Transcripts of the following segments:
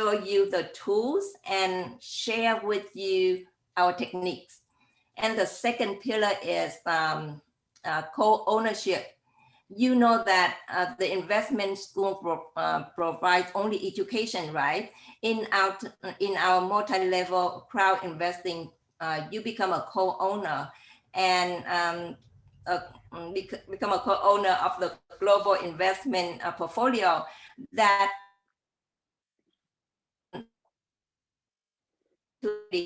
show you the tools and share with you our techniques. And the second pillar is co-ownership. You know that the investment school provides only education, right? In our multi-level crowd investing, you become a co-owner and become a co-owner of the global investment portfolio that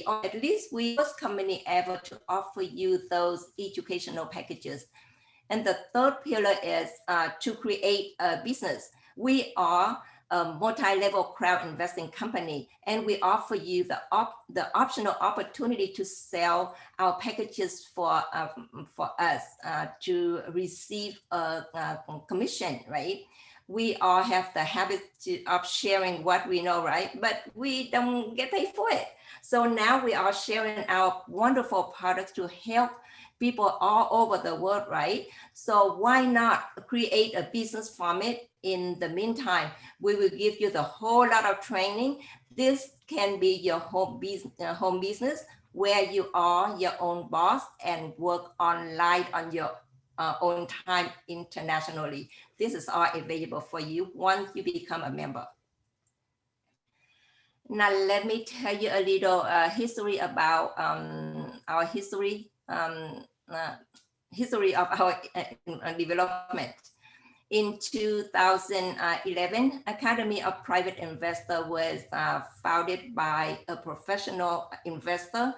or at least we first company ever to offer you those educational packages. And the third pillar is to create a business. We are a multi-level crowd investing company, and we offer you the optional opportunity to sell our packages for us to receive a commission, right? We all have the habit of sharing what we know, right? But we don't get paid for it. So now we are sharing our wonderful products to help people all over the world, right? So why not create a business from it? In the meantime, we will give you the whole lot of training. This can be your home business where you are your own boss and work online on your own time internationally. This is all available for you once you become a member. Now, let me tell you a little history about our history of our development. In 2011, Academy of Private Investor was founded by a professional investor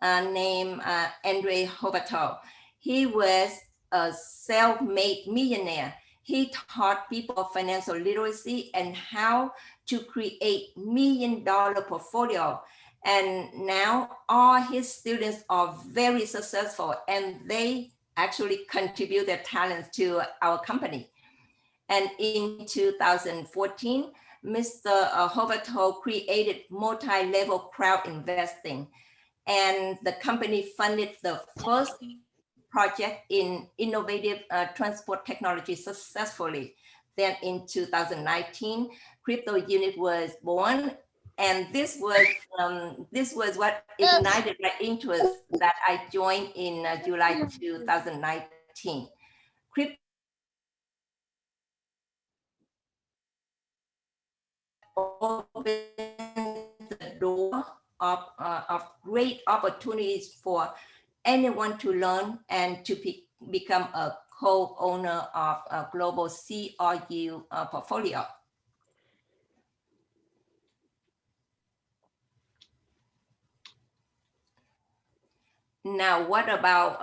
named Andre Hovato. He was a self-made millionaire. He taught people financial literacy and how to create $1 million portfolio. And now all his students are very successful and they actually contribute their talents to our company. And in 2014, Mr. Hovato created multi-level crowd investing, and the company funded the first project in innovative transport technology successfully. Then in 2019, crypto unit was born, and this was what ignited my interest that I joined in July 2019. Crypto opens the door of great opportunities for anyone to learn and to become a co-owner of a global CRU portfolio. Now, what about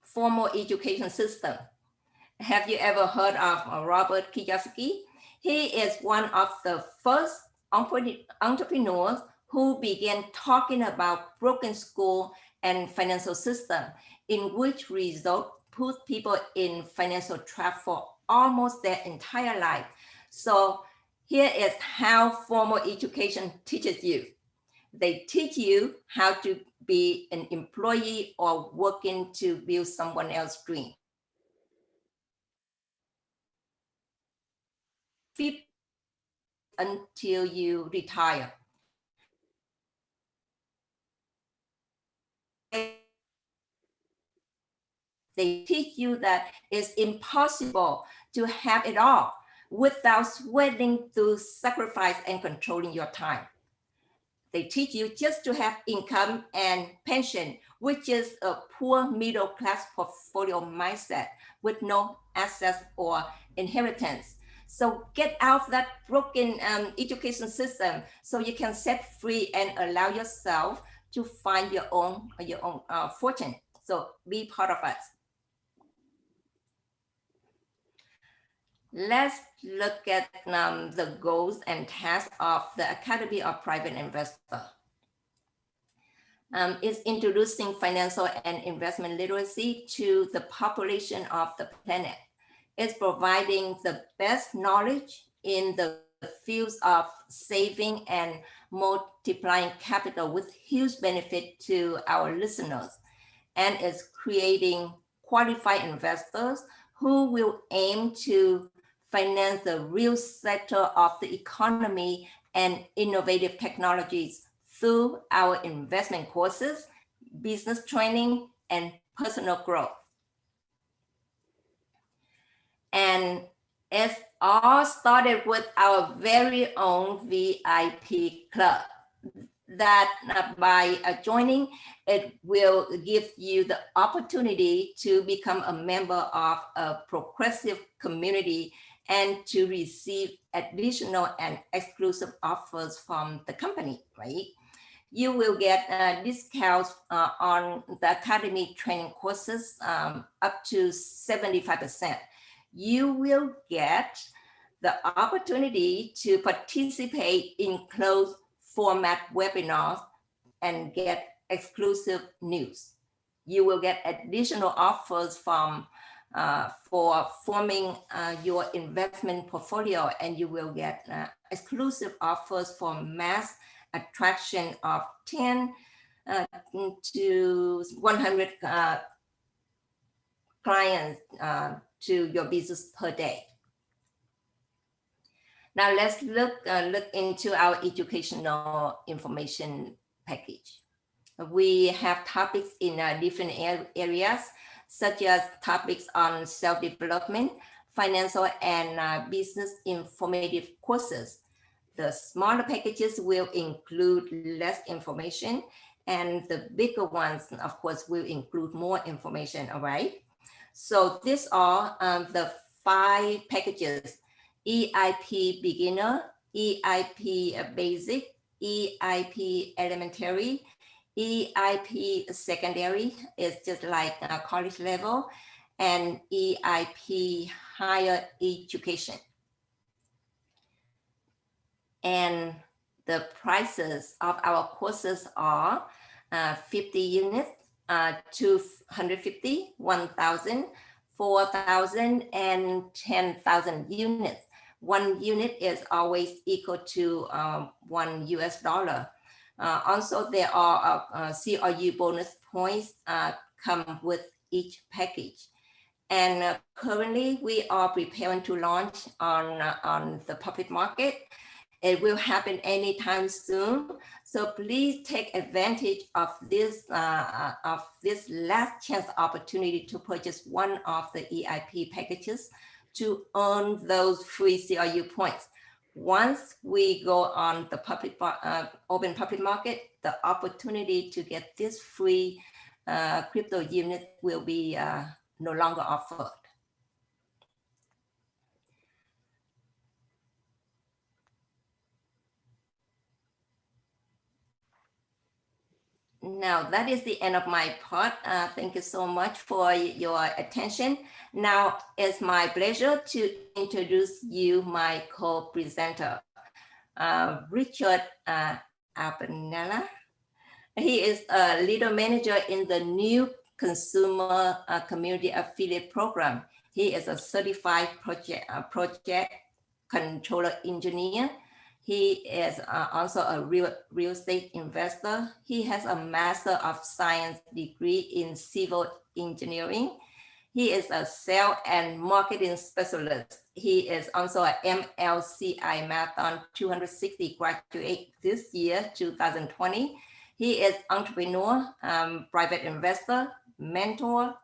formal education system? Have you ever heard of Robert Kiyosaki? He is one of the first entrepreneurs who began talking about broken school and financial system, in which result put people in financial trap for almost their entire life. So here is how formal education teaches you. They teach you how to be an employee or working to build someone else's dream. Until you retire. They teach you that it's impossible to have it all without sweating through sacrifice and controlling your time. They teach you just to have income and pension, which is a poor middle class portfolio mindset with no assets or inheritance. So get out of that broken education system so you can set free and allow yourself to find your own fortune. So be part of us. Let's look at the goals and tasks of the Academy of Private Investor. It's introducing financial and investment literacy to the population of the planet. It's providing the best knowledge in the fields of saving and multiplying capital with huge benefit to our listeners. And it's creating qualified investors who will aim to finance the real sector of the economy and innovative technologies through our investment courses, business training, and personal growth. And it all started with our very own VIP club that by joining, it will give you the opportunity to become a member of a progressive community and to receive additional and exclusive offers from the company, right? You will get discounts on the academy training courses up to 75%. You will get the opportunity to participate in closed format webinars and get exclusive news. You will get additional offers from for forming your investment portfolio, and you will get exclusive offers for mass attraction of 10 to 100 clients to your business per day. Now let's look into our educational information package. We have topics in different areas, such as topics on self-development, financial and business informative courses. The smaller packages will include less information, and the bigger ones, of course, will include more information, all right? So these are the 5 packages: EIP Beginner, EIP Basic, EIP Elementary, EIP Secondary is just like college level, and EIP Higher Education. And the prices of our courses are 50 units, 250, 1,000, 4,000, and 10,000 units. 1 unit is always equal to $1 US. Also, there are CRU bonus points come with each package. And currently, we are preparing to launch on the public market. It will happen anytime soon. So please take advantage of this last chance opportunity to purchase one of the EIP packages to earn those free CRU points. Once we go on the public open public market, the opportunity to get this free crypto unit will be no longer offered. Now that is the end of my part. Thank you so much for your attention. Now it's my pleasure to introduce you my co-presenter, Richard Albanella. He is a leader manager in the new consumer community affiliate program. He is a certified project controller engineer. He is also a real estate investor. He has a Master of Science degree in civil engineering. He is a sales and marketing specialist. He is also a MLCI Marathon 260 graduate this year, 2020. He is entrepreneur, private investor, mentor,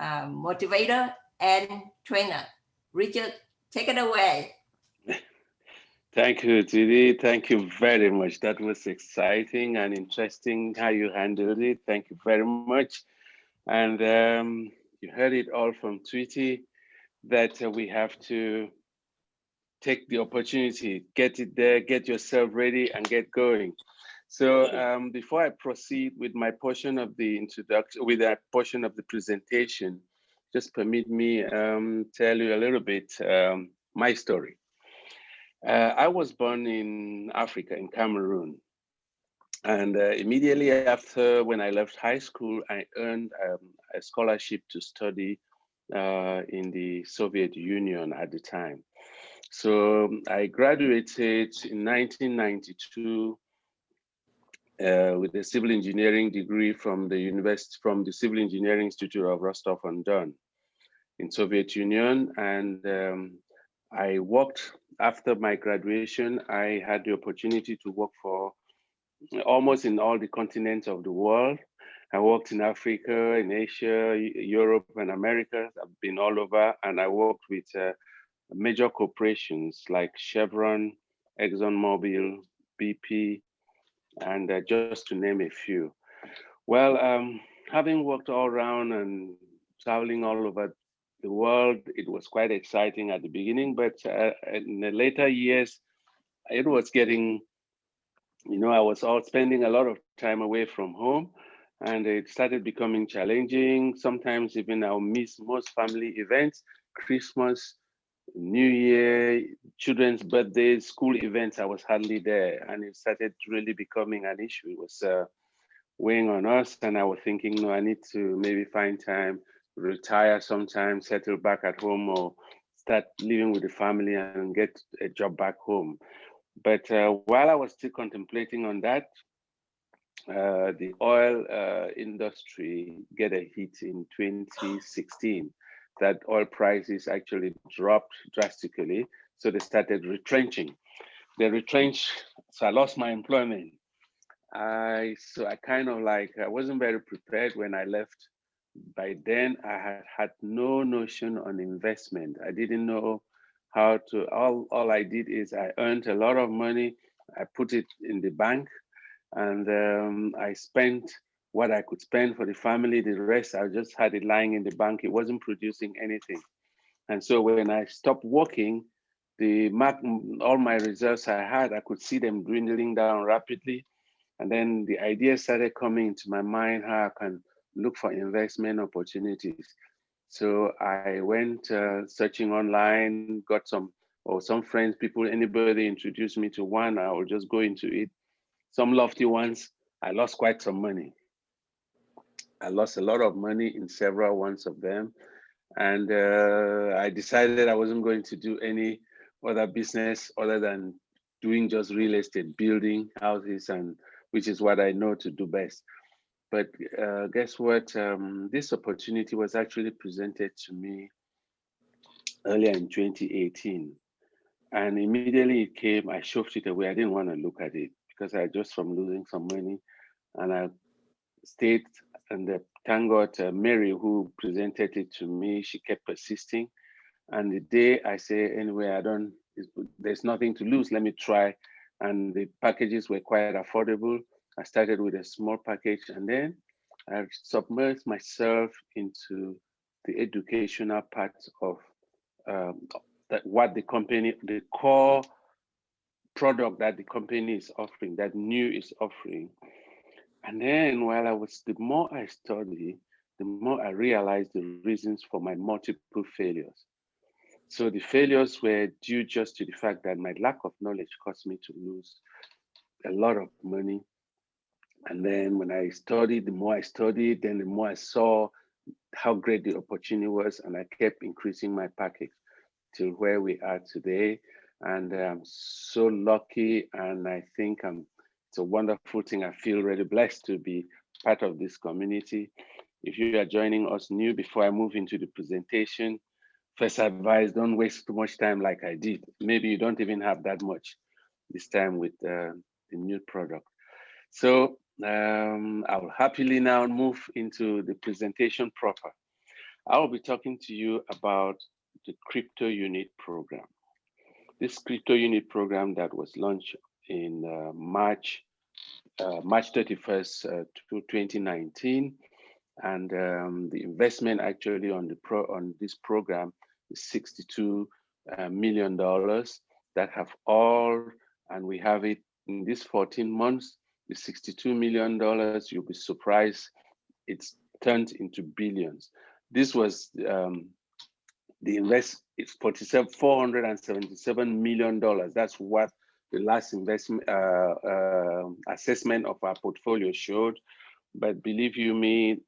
motivator, and trainer. Richard, take it away. Thank you, Judy. Thank you very much. That was exciting and interesting how you handled it. Thank you very much. And you heard it all from Tweety that we have to take the opportunity, get it there, get yourself ready and get going. So before I proceed with my portion of the introduction, with that portion of the presentation, just permit me tell you a little bit my story. I was born in Africa, in Cameroon. And immediately after, when I left high school, I earned a scholarship to study in the Soviet Union at the time. So I graduated in 1992 with a civil engineering degree from the Civil Engineering Institute of Rostov-on-Don in Soviet Union. And I worked after my graduation, I had the opportunity to work for almost in all the continents of the world. I worked in Africa, in Asia, Europe, and America. I've been all over, and I worked with major corporations like Chevron, ExxonMobil, BP, and just to name a few. Well, having worked all around and traveling all over the world, it was quite exciting at the beginning, but in the later years, it was getting, I was all spending a lot of time away from home, and it started becoming challenging. Sometimes even I'll miss most family events, Christmas, New Year, children's birthdays, school events. I was hardly there, and it started really becoming an issue. It was weighing on us, and I was thinking, no, I need to maybe find time, retire sometime, settle back at home, or start living with the family and get a job back home. But while I was still contemplating on that, the oil industry get a hit in 2016. That oil prices actually dropped drastically, so they started retrenching. They retrenched, so I lost my employment. I kind of like, I wasn't very prepared when I left. By then, I had no notion on investment. I didn't know how to. All I did is I earned a lot of money. I put it in the bank, and I spent what I could spend for the family. The rest, I just had it lying in the bank. It wasn't producing anything. And so when I stopped working, all my reserves I had, I could see them dwindling down rapidly. And then the idea started coming into my mind how I can look for investment opportunities. So I went searching online, got some friends, people, anybody introduced me to one, I would just go into it. Some lofty ones, I lost quite some money. I lost a lot of money in several ones of them. And I decided I wasn't going to do any other business other than doing just real estate, building houses, and which is what I know to do best. But guess what? This opportunity was actually presented to me earlier in 2018. And immediately it came, I shoved it away. I didn't want to look at it because I just from losing some money. And I stayed, and thank God, Mary, who presented it to me, she kept persisting. And the day I say, anyway, there's nothing to lose, let me try. And the packages were quite affordable. I started with a small package, and then I submerged myself into the educational part of what the company, the core product that the company is offering, that new is offering. And then the more I study, the more I realized the reasons for my multiple failures. So the failures were due just to the fact that my lack of knowledge caused me to lose a lot of money. And then when I studied, the more I studied, then the more I saw how great the opportunity was, and I kept increasing my package till where we are today. And I'm so lucky, and I think it's a wonderful thing. I feel really blessed to be part of this community. If you are joining us new, before I move into the presentation, first advice, don't waste too much time like I did. Maybe you don't even have that much this time with the new product. So I'll happily now move into the presentation proper. I'll be talking to you about the Crypto Unit program. This Crypto Unit program that was launched in March 31st, 2019. And the investment actually on this program is $62 million that have all, and we have it in these 14 months, the $62 million, you'll be surprised, it's turned into billions. This was it's $477 million. That's what the last investment assessment of our portfolio showed. But believe you me,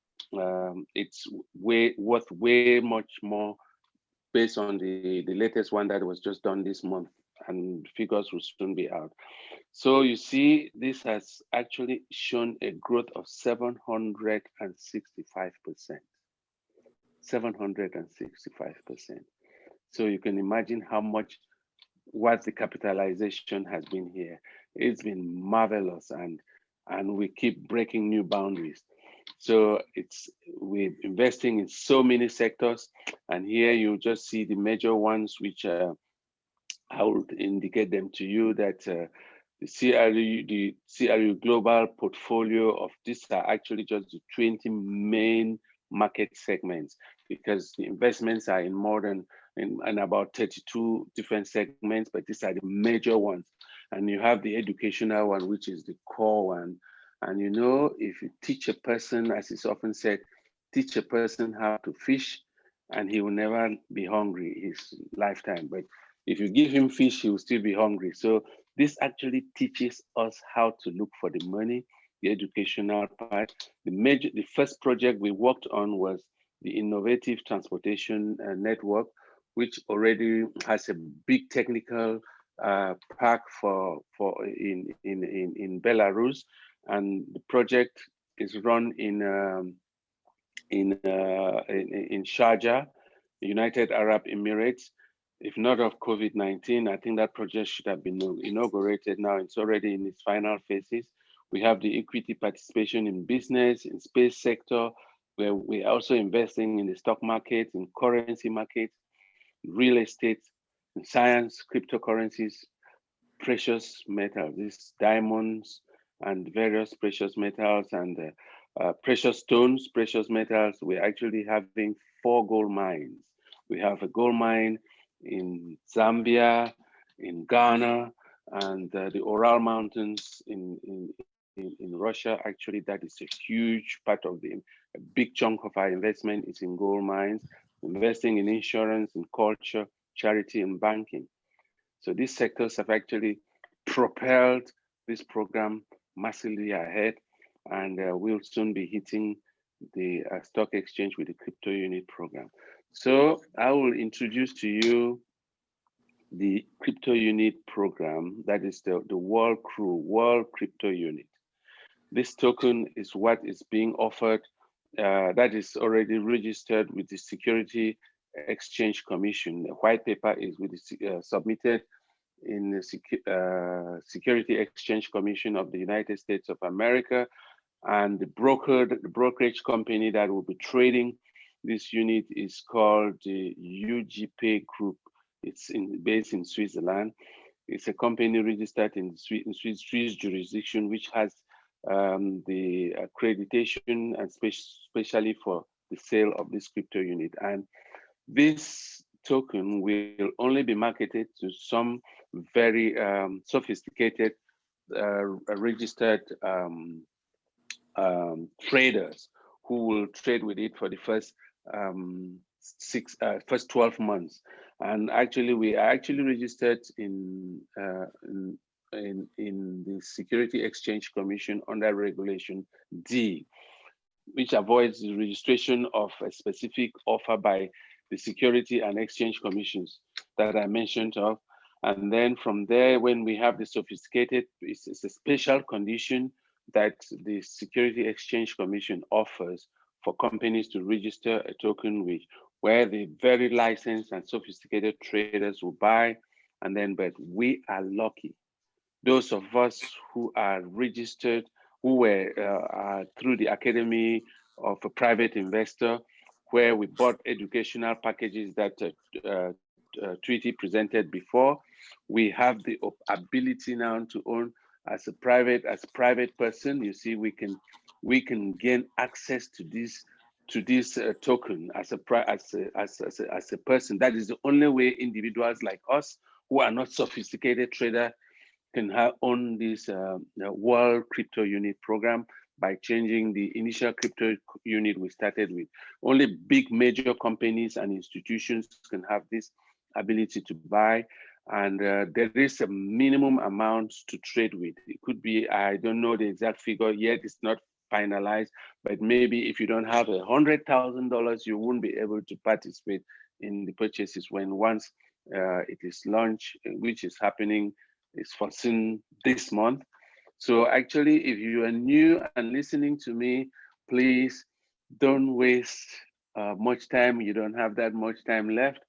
it's worth way much more based on the latest one that was just done this month, and figures will soon be out. So you see, this has actually shown a growth of 765%. 765%. So you can imagine how much what the capitalization has been here. It's been marvelous, and we keep breaking new boundaries. So we're investing in so many sectors, and here you just see the major ones, which I will indicate them to you that the CRU global portfolio of these are actually just the 20 main market segments, because the investments are in more than in about 32 different segments, but these are the major ones. And you have the educational one, which is the core one. And if you teach a person, as is often said, teach a person how to fish, and he will never be hungry his lifetime. But if you give him fish, he will still be hungry. So this actually teaches us how to look for the money, the educational part. The first project we worked on was the innovative transportation network, which already has a big technical park in Belarus, and the project is run in Sharjah, United Arab Emirates. If not of COVID-19, I think that project should have been inaugurated now. It's already in its final phases. We have the equity participation in business, in space sector, where we're also investing in the stock market, in currency markets, real estate, in science, cryptocurrencies, precious metals, these diamonds and various precious metals and precious stones, precious metals. We're actually having 4 gold mines. We have a gold mine in Zambia, in Ghana, and the Ural Mountains in Russia. Actually, that is a huge part of a big chunk of our investment is in gold mines, investing in insurance, in culture, charity, and banking. So these sectors have actually propelled this program massively ahead, and we'll soon be hitting the stock exchange with the crypto unit program. So I will introduce to you the crypto unit program, that is the World Crypto Unit. This token is what is being offered, that is already registered with the Security Exchange Commission. The white paper is submitted in the Security Exchange Commission of the United States of America, and the brokerage company that will be trading this unit is called the UGP Group. It's based in Switzerland. It's a company registered in Swiss jurisdiction, which has the accreditation, and especially for the sale of this crypto unit. And this token will only be marketed to some very sophisticated registered traders who will trade with it for the first first 12 months. And actually, we are actually registered in the Security Exchange Commission under Regulation D, which avoids the registration of a specific offer by the Security and Exchange Commissions that I mentioned of. And then from there, when we have the sophisticated, it's a special condition that the Security Exchange Commission offers for companies to register a token where the very licensed and sophisticated traders will buy. And then, but we are lucky. Those of us who are registered, who were through the Academy of a Private Investor, where we bought educational packages that Treaty presented before, we have the ability now to own as a private person. You see, we can gain access to this token as a person. That is the only way individuals like us who are not sophisticated trader can own this World Crypto Unit program by changing the initial crypto unit we started with. Only big major companies and institutions can have this ability to buy, and there is a minimum amount to trade with. It could be, I don't know the exact figure yet, it's not finalized, but maybe if you don't have $100,000, you won't be able to participate in the purchases once it is launched, which is happening, is foreseen this month. So actually, if you are new and listening to me, please don't waste much time. You don't have that much time left.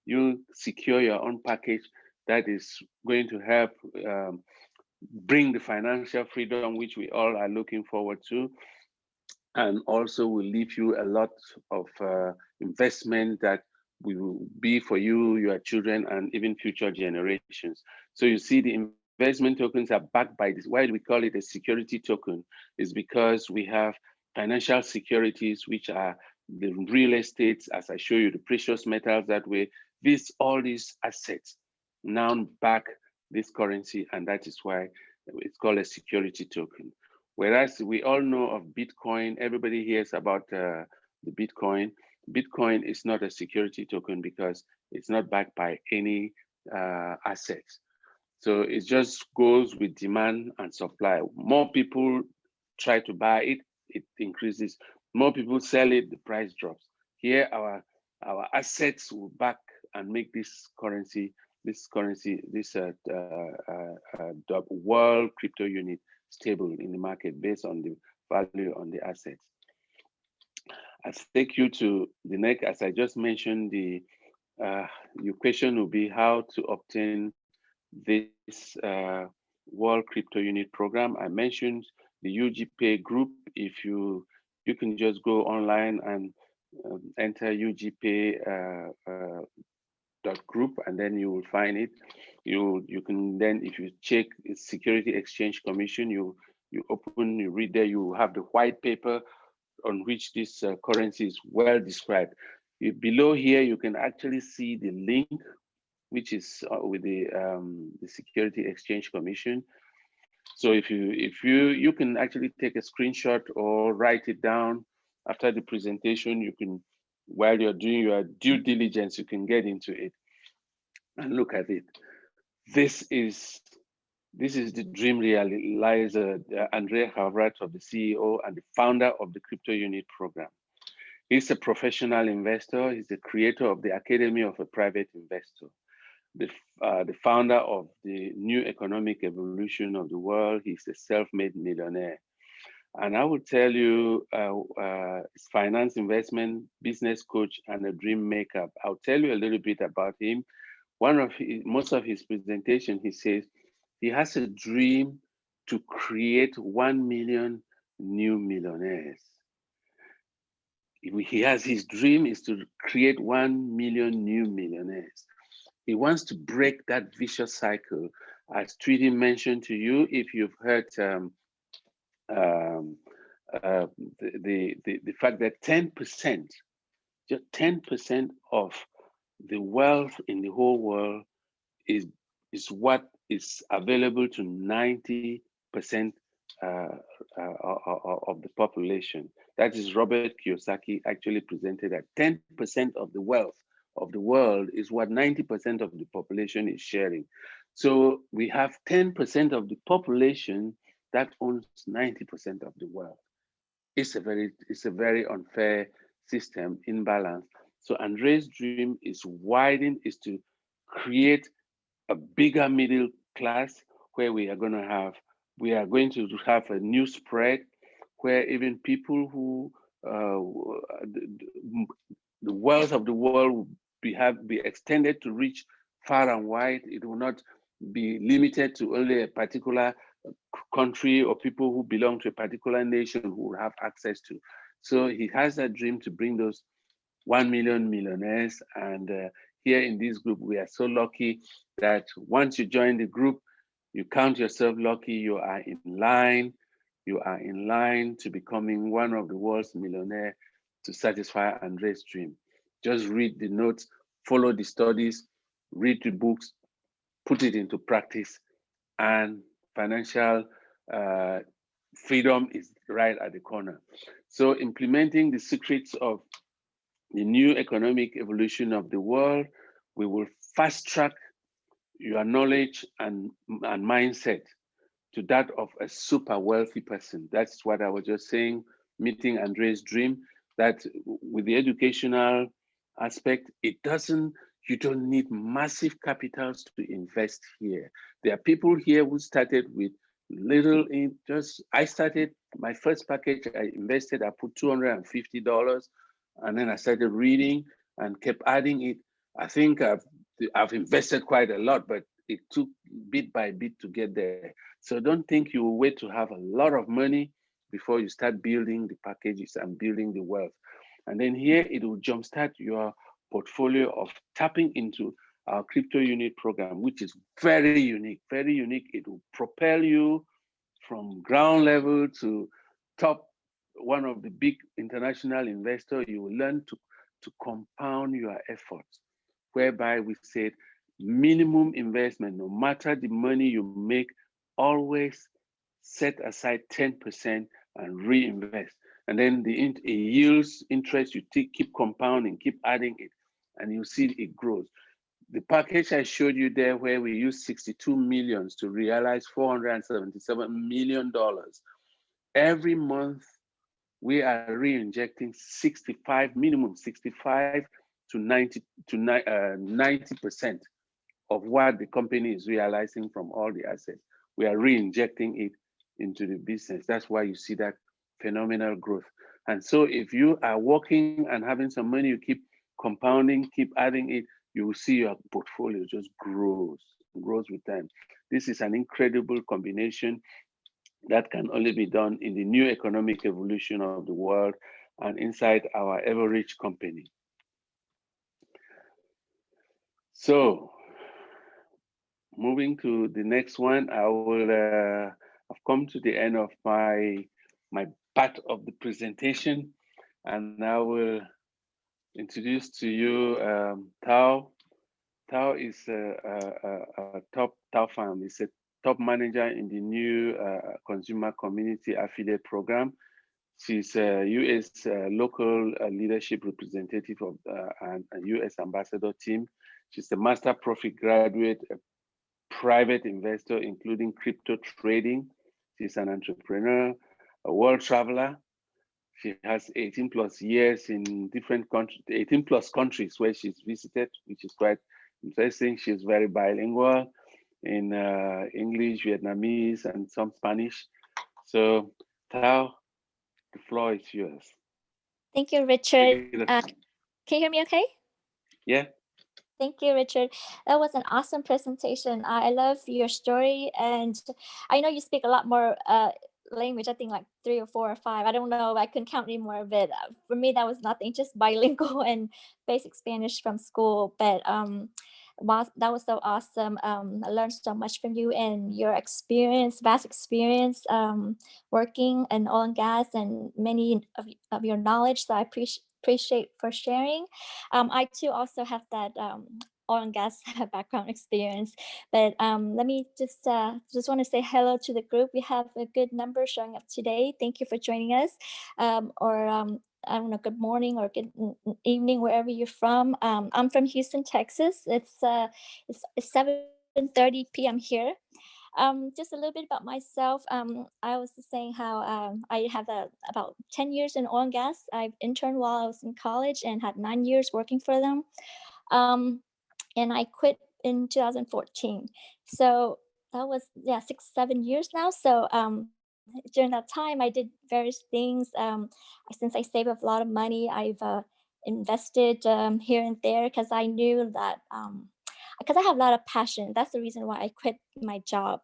You secure your own package that is going to help bring the financial freedom which we all are looking forward to, and also will leave you a lot of investment that will be for you, your children, and even future generations. So you see, the investment tokens are backed by this. Why do we call it a security token? Is because we have financial securities, which are the real estates, as I show you, the precious metals that way. All these assets now back this currency, and that is why it's called a security token. Whereas we all know of Bitcoin, everybody hears about the Bitcoin. Bitcoin is not a security token because it's not backed by any assets. So it just goes with demand and supply. More people try to buy it, it increases. More people sell it, the price drops. Here, our assets will back and make this world crypto unit stable in the market based on the value on the assets. I take you to the next, as I just mentioned, your question will be how to obtain this World Crypto Unit program. I mentioned the UGPay group. If you can just go online and enter UGPay.group, and then you will find it. You can then, if you check Security Exchange Commission, you open, you read there, you have the white paper on which this currency is well described. Below here, you can actually see the link, which is with the Security Exchange Commission. So if you can actually take a screenshot or write it down after the presentation, you can, while you're doing your due diligence, you can get into it and look at it. This is the dream realizer, Andrea Havratov, the CEO and the founder of the Crypto Unit program. He's a professional investor. He's the creator of the Academy of a Private Investor, the founder of the new economic evolution of the world. He's a self-made millionaire. And I will tell you, he's finance, investment, business coach, and a dream maker. I'll tell you a little bit about him. Most of his presentation, he says he has a dream to create 1 million new millionaires. His dream is to create 1 million new millionaires. He wants to break that vicious cycle. As Tweety mentioned to you, if you've heard the fact that 10%, just 10% of the wealth in the whole world is what is available to 90% of the population. That is Robert Kiyosaki actually presented that 10% of the wealth of the world is what 90% of the population is sharing. So we have 10% of the population that owns 90% of the wealth. It's a very unfair system, imbalance. So Andre's dream is to create a bigger middle class where we are going to have a new spread where even people who the wealth of the world will be extended to reach far and wide. It will not be limited to only a particular country or people who belong to a particular nation who will have access to. So he has that dream to bring those 1 million millionaires. And here in this group, we are so lucky that once you join the group, you count yourself lucky. You are in line. You are in line to becoming one of the world's millionaires to satisfy Andre's dream. Just read the notes, follow the studies, read the books, put it into practice, and financial freedom is right at the corner. So implementing the secrets of the new economic evolution of the world, we will fast track your knowledge and mindset to that of a super wealthy person. That's what I was just saying, meeting Andre's dream, that with the educational aspect, you don't need massive capitals to invest here. There are people here who started with little I started my first package, I put $250, and then I started reading and kept adding it. I think I've invested quite a lot, but it took bit by bit to get there. So don't think you will wait to have a lot of money before you start building the packages and building the wealth. And then here it will jumpstart your portfolio of tapping into our crypto unit program, which is very unique, very unique. It will propel you from ground level to top, one of the big international investor. You will learn to compound your efforts, whereby we said minimum investment, no matter the money you make, always set aside 10% and reinvest. And then the it yields interest, you keep compounding, keep adding it, and you see it grows. The package I showed you there, where we use 62 millions to realize $477 million, every month we are re-injecting 65, minimum 65 to 90% of what the company is realizing from all the assets. We are re-injecting it into the business. That's why you see that phenomenal growth. And so if you are working and having some money, you keep compounding, keep adding it, you will see your portfolio just grows with time. This is an incredible combination that can only be done in the new economic evolution of the world and inside our ever-rich company. So, moving to the next one, I've come to the end of my part of the presentation, and I will introduce to you Tao. Tao is a top Tao Farm. He's a top manager in the new consumer community affiliate program. She's a U.S. Local leadership representative of and a U.S. ambassador team. She's a master profit graduate, a private investor, including crypto trading. She's an entrepreneur, a world traveler. She has 18 plus years in different countries, 18 plus countries where she's visited, which is quite interesting. She's very bilingual in English, Vietnamese, and some Spanish. So, Tao, the floor is yours. Thank you, Richard. Can you hear me okay? Yeah. Thank you, Richard. That was an awesome presentation. I love your story, and I know you speak a lot more language. I think like 3 or 4 or 5. I don't know. I couldn't count anymore. But for me, that was nothing. Just bilingual and basic Spanish from school. But wow, that was so awesome. I learned so much from you and your experience, vast experience working in oil and gas, and many of your knowledge. So I appreciate for sharing. I too also have that oil and gas background experience, but let me just want to say hello to the group. We have a good number showing up today. Thank you for joining us, or I don't know, good morning or good evening wherever you're from. I'm from Houston, Texas. It's 7:30 p.m. here. Just a little bit about myself. I was saying how I have about 10 years in oil and gas. I've interned while I was in college and had 9 years working for them. And I quit in 2014. So that was, 6-7 years now. So during that time, I did various things. Since I saved up a lot of money, I've invested here and there, because I knew that because I have a lot of passion. That's the reason why I quit my job.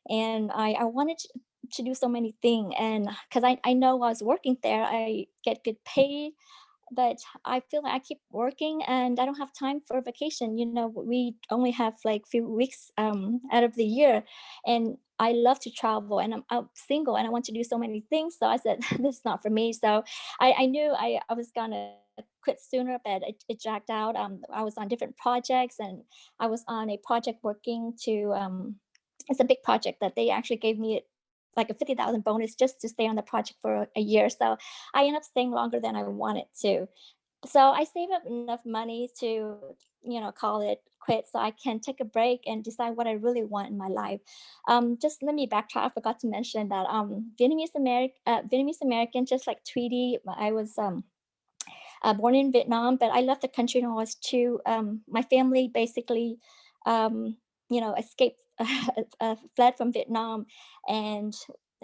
And I wanted to do so many things. And because I know while I was working there, I get good pay, but I feel like I keep working and I don't have time for vacation. You know, we only have like few weeks out of the year, and I love to travel, and I'm single and I want to do so many things. So I said, this is not for me. So I knew I was gonna quit sooner, but it dragged out. I was on different projects, and I was on a project working to, it's a big project that they actually gave me like a 50,000 bonus just to stay on the project for a year. So I ended up staying longer than I wanted to. So I saved up enough money to, call it quit, so I can take a break and decide what I really want in my life. Just let me backtrack. I forgot to mention that Vietnamese American, just like Tweety. I was born in Vietnam, but I left the country when I was 2. My family basically, escaped, fled from Vietnam, and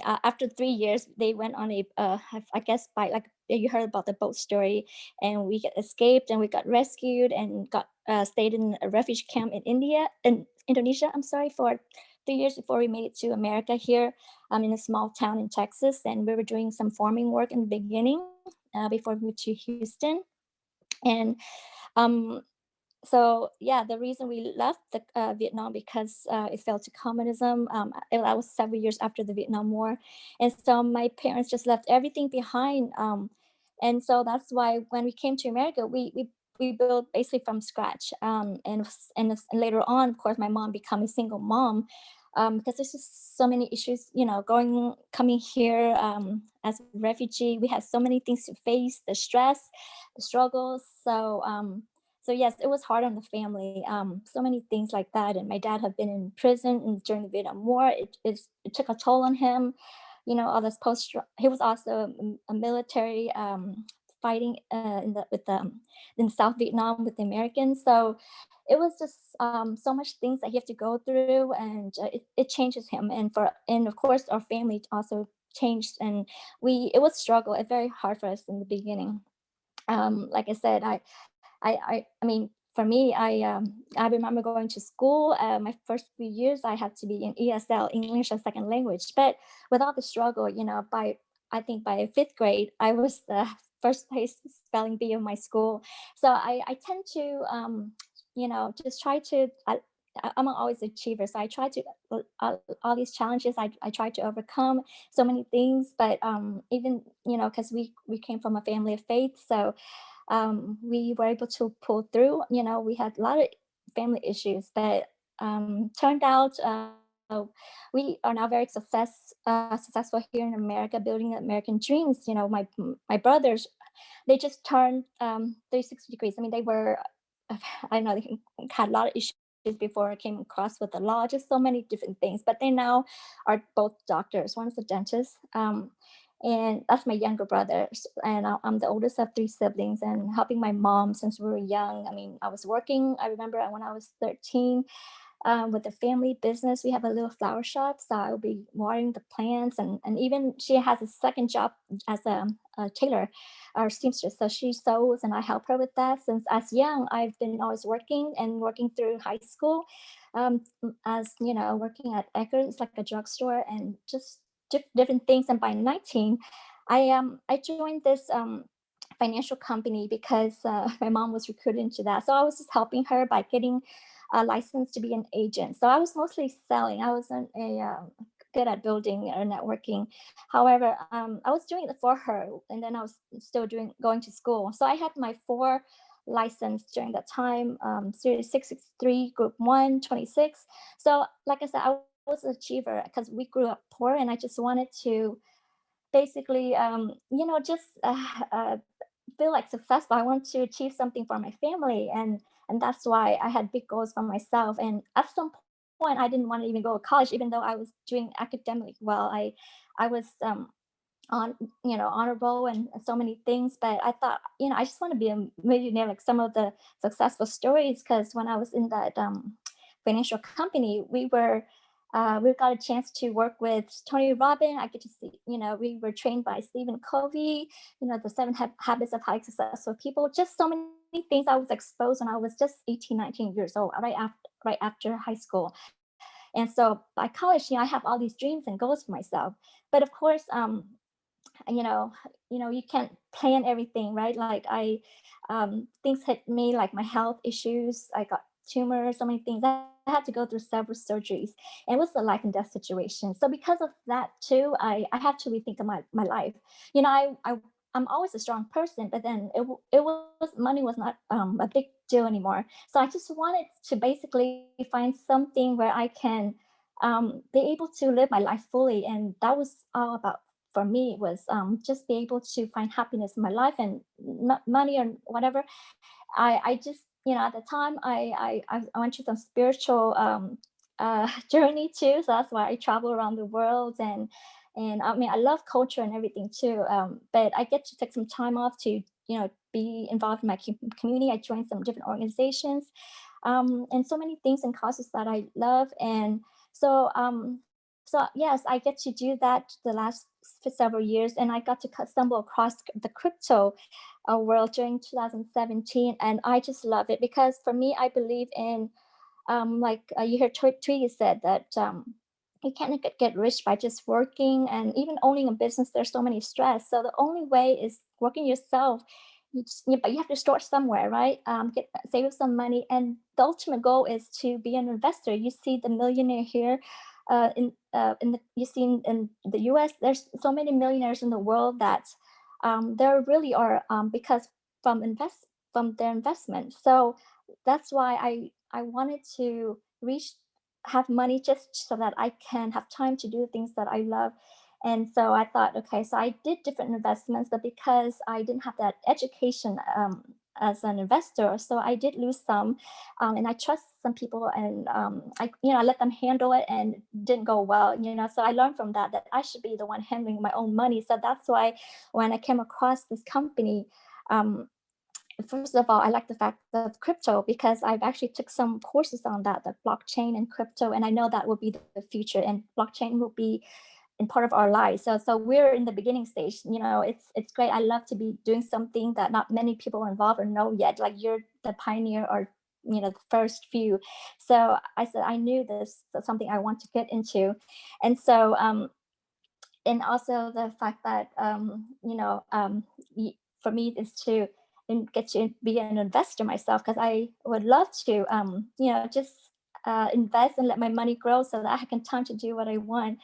after 3 years, they went on a, I guess by like you heard about the boat story, and we escaped and we got rescued and got stayed in a refuge camp in Indonesia. I'm sorry, for 3 years before we made it to America here. In a small town in Texas, and we were doing some farming work in the beginning before we moved to Houston, and um, so yeah, the reason we left Vietnam because it fell to communism. That was several years after the Vietnam War, and so my parents just left everything behind. And so that's why when we came to America, we built basically from scratch. And later on, of course, my mom became a single mom. Because there's just so many issues, coming here as a refugee. We had so many things to face, the stress, the struggles. So yes, it was hard on the family. So many things like that. And my dad had been in prison during the Vietnam War. It took a toll on him. All this post. He was also a military fighting in South Vietnam with the Americans. So it was just so much things that he had to go through, and it changes him. And of course our family also changed, and it was struggle. It's very hard for us in the beginning. Like I said, I mean, for me, I remember going to school. My first few years, I had to be in ESL, English as second language. But with all the struggle, I think by fifth grade, I was the first place spelling bee of my school. So I tend to, just try to. I'm always an achiever, so I try to all these challenges. I try to overcome so many things, but even because we came from a family of faith, so we were able to pull through. We had a lot of family issues, but turned out we are now very successful here in America, building American dreams. My brothers, they just turned 360 degrees. I mean, they were, I know they had a lot of issues before I came across with the law, just so many different things. But they now are both doctors. One's a dentist. And that's my younger brother. And I'm the oldest of three siblings, and helping my mom since we were young. I mean, I was working, I remember when I was 13, with the family business. We have a little flower shop, so I'll be watering the plants. And even she has a second job as a tailor or seamstress. So she sews and I help her with that. Since as young, I've been always working through high school, as working at Eckerd's, like a drugstore, and just different things. And by 19, I joined this financial company because my mom was recruited into that. So I was just helping her by getting a license to be an agent. So I was mostly selling. I wasn't good at building or networking. However, I was doing it for her, and then I was still going to school. So I had my 4 license during that time, series 663, group 1, 26. So like I said, I was an achiever because we grew up poor, and I just wanted to basically, just feel like successful. I want to achieve something for my family, and that's why I had big goals for myself. And at some point, I didn't want to even go to college, even though I was doing academically well. I was on honorable and so many things, but I thought, I just want to be a millionaire like some of the successful stories. Because when I was in that financial company, we got a chance to work with Tony Robbins. I get to see, we were trained by Stephen Covey, the 7 habits of highly successful people. Just so many things I was exposed when I was just 18, 19 years old, right after high school. And so by college, I have all these dreams and goals for myself. But of course, you know you can't plan everything, right? Like things hit me, like my health issues. I got tumors, so many things. I had to go through several surgeries, and it was a life and death situation. So because of that too, I had to rethink my life. I'm always a strong person, but then it was money was not a big deal anymore. So I just wanted to basically find something where I can be able to live my life fully, and that was all about for me was just be able to find happiness in my life, and money or whatever. I just, at the time I went through some spiritual journey too. So that's why I travel around the world, and I mean, I love culture and everything too. But I get to take some time off to, be involved in my community. I joined some different organizations, and so many things and causes that I love. And so so yes, I get to do that the last several years, and I got to stumble across the crypto world during 2017, and I just love it because for me, I believe in like you heard Tweety said that you can't get rich by just working, and even owning a business, there's so many stress. So the only way is working yourself. But you have to start somewhere, right? Save up some money, and the ultimate goal is to be an investor. You see the millionaire here, you see in the U.S. There's so many millionaires in the world that there really are because from their investment. So that's why I wanted to have money just so that I can have time to do things that I love. And so I thought, okay, so I did different investments, but because I didn't have that education as an investor, so I did lose some, and I trust some people, and I let them handle it, and it didn't go well. So I learned from that I should be the one handling my own money. So that's why when I came across this company, first of all, I like the fact of crypto because I've actually took some courses on that, the blockchain and crypto, and I know that will be the future, and blockchain will be in part of our lives. So we're in the beginning stage. It's great. I love to be doing something that not many people are involved or know yet. Like you're the pioneer or the first few. So I said I knew this was something I want to get into, and so and also the fact that for me is to get to be an investor myself, because I would love to just invest and let my money grow so that I can time to do what I want.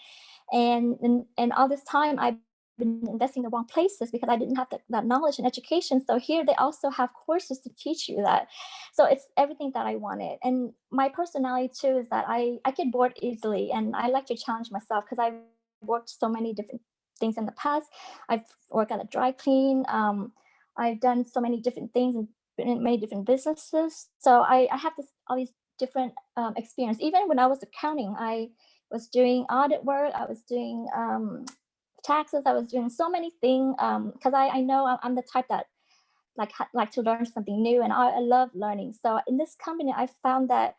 And all this time I've been investing in the wrong places because I didn't have that knowledge and education. So here they also have courses to teach you that. So it's everything that I wanted. And my personality too is that I get bored easily, and I like to challenge myself because I've worked so many different things in the past. I've worked at a dry clean. I've done so many different things and been in many different businesses. So I have all these different experience. Even when I was accounting, I was doing audit work. I was doing taxes. I was doing so many things because I know I'm the type that like to learn something new, and I love learning. So in this company, I found that,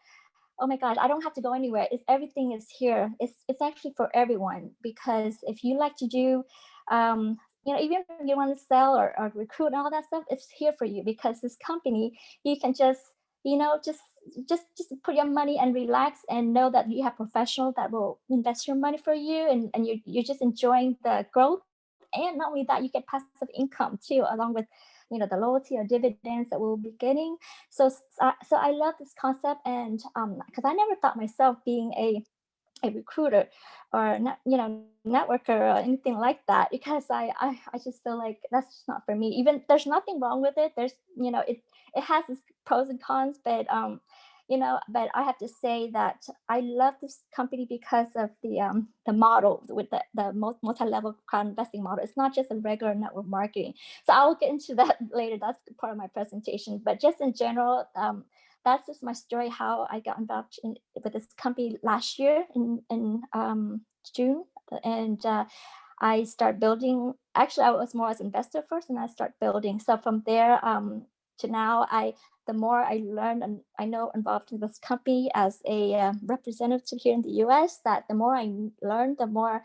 oh my gosh, I don't have to go anywhere. Everything is here. It's actually for everyone, because if you like to do, even if you want to sell or recruit and all that stuff, it's here for you, because this company, you can just, just put your money and relax and know that you have professionals that will invest your money for you, and you're just enjoying the growth. And not only that, you get passive income too, along with the loyalty or dividends that we'll be getting. So I love this concept, and because I never thought myself being a recruiter or not, networker or anything like that, because I just feel like that's just not for me. Even there's nothing wrong with it. There's it has its pros and cons, but I have to say that I love this company because of the model with the multi-level crowd investing model. It's not just a regular network marketing. So I'll get into that later. That's part of my presentation. But just in general, that's just my story, how I got involved with this company last year in June. And I start building. Actually, I was more as investor first, and I start building. So from there to now, the more I learned and I know involved in this company as a representative here in the U.S., that the more I learn, the more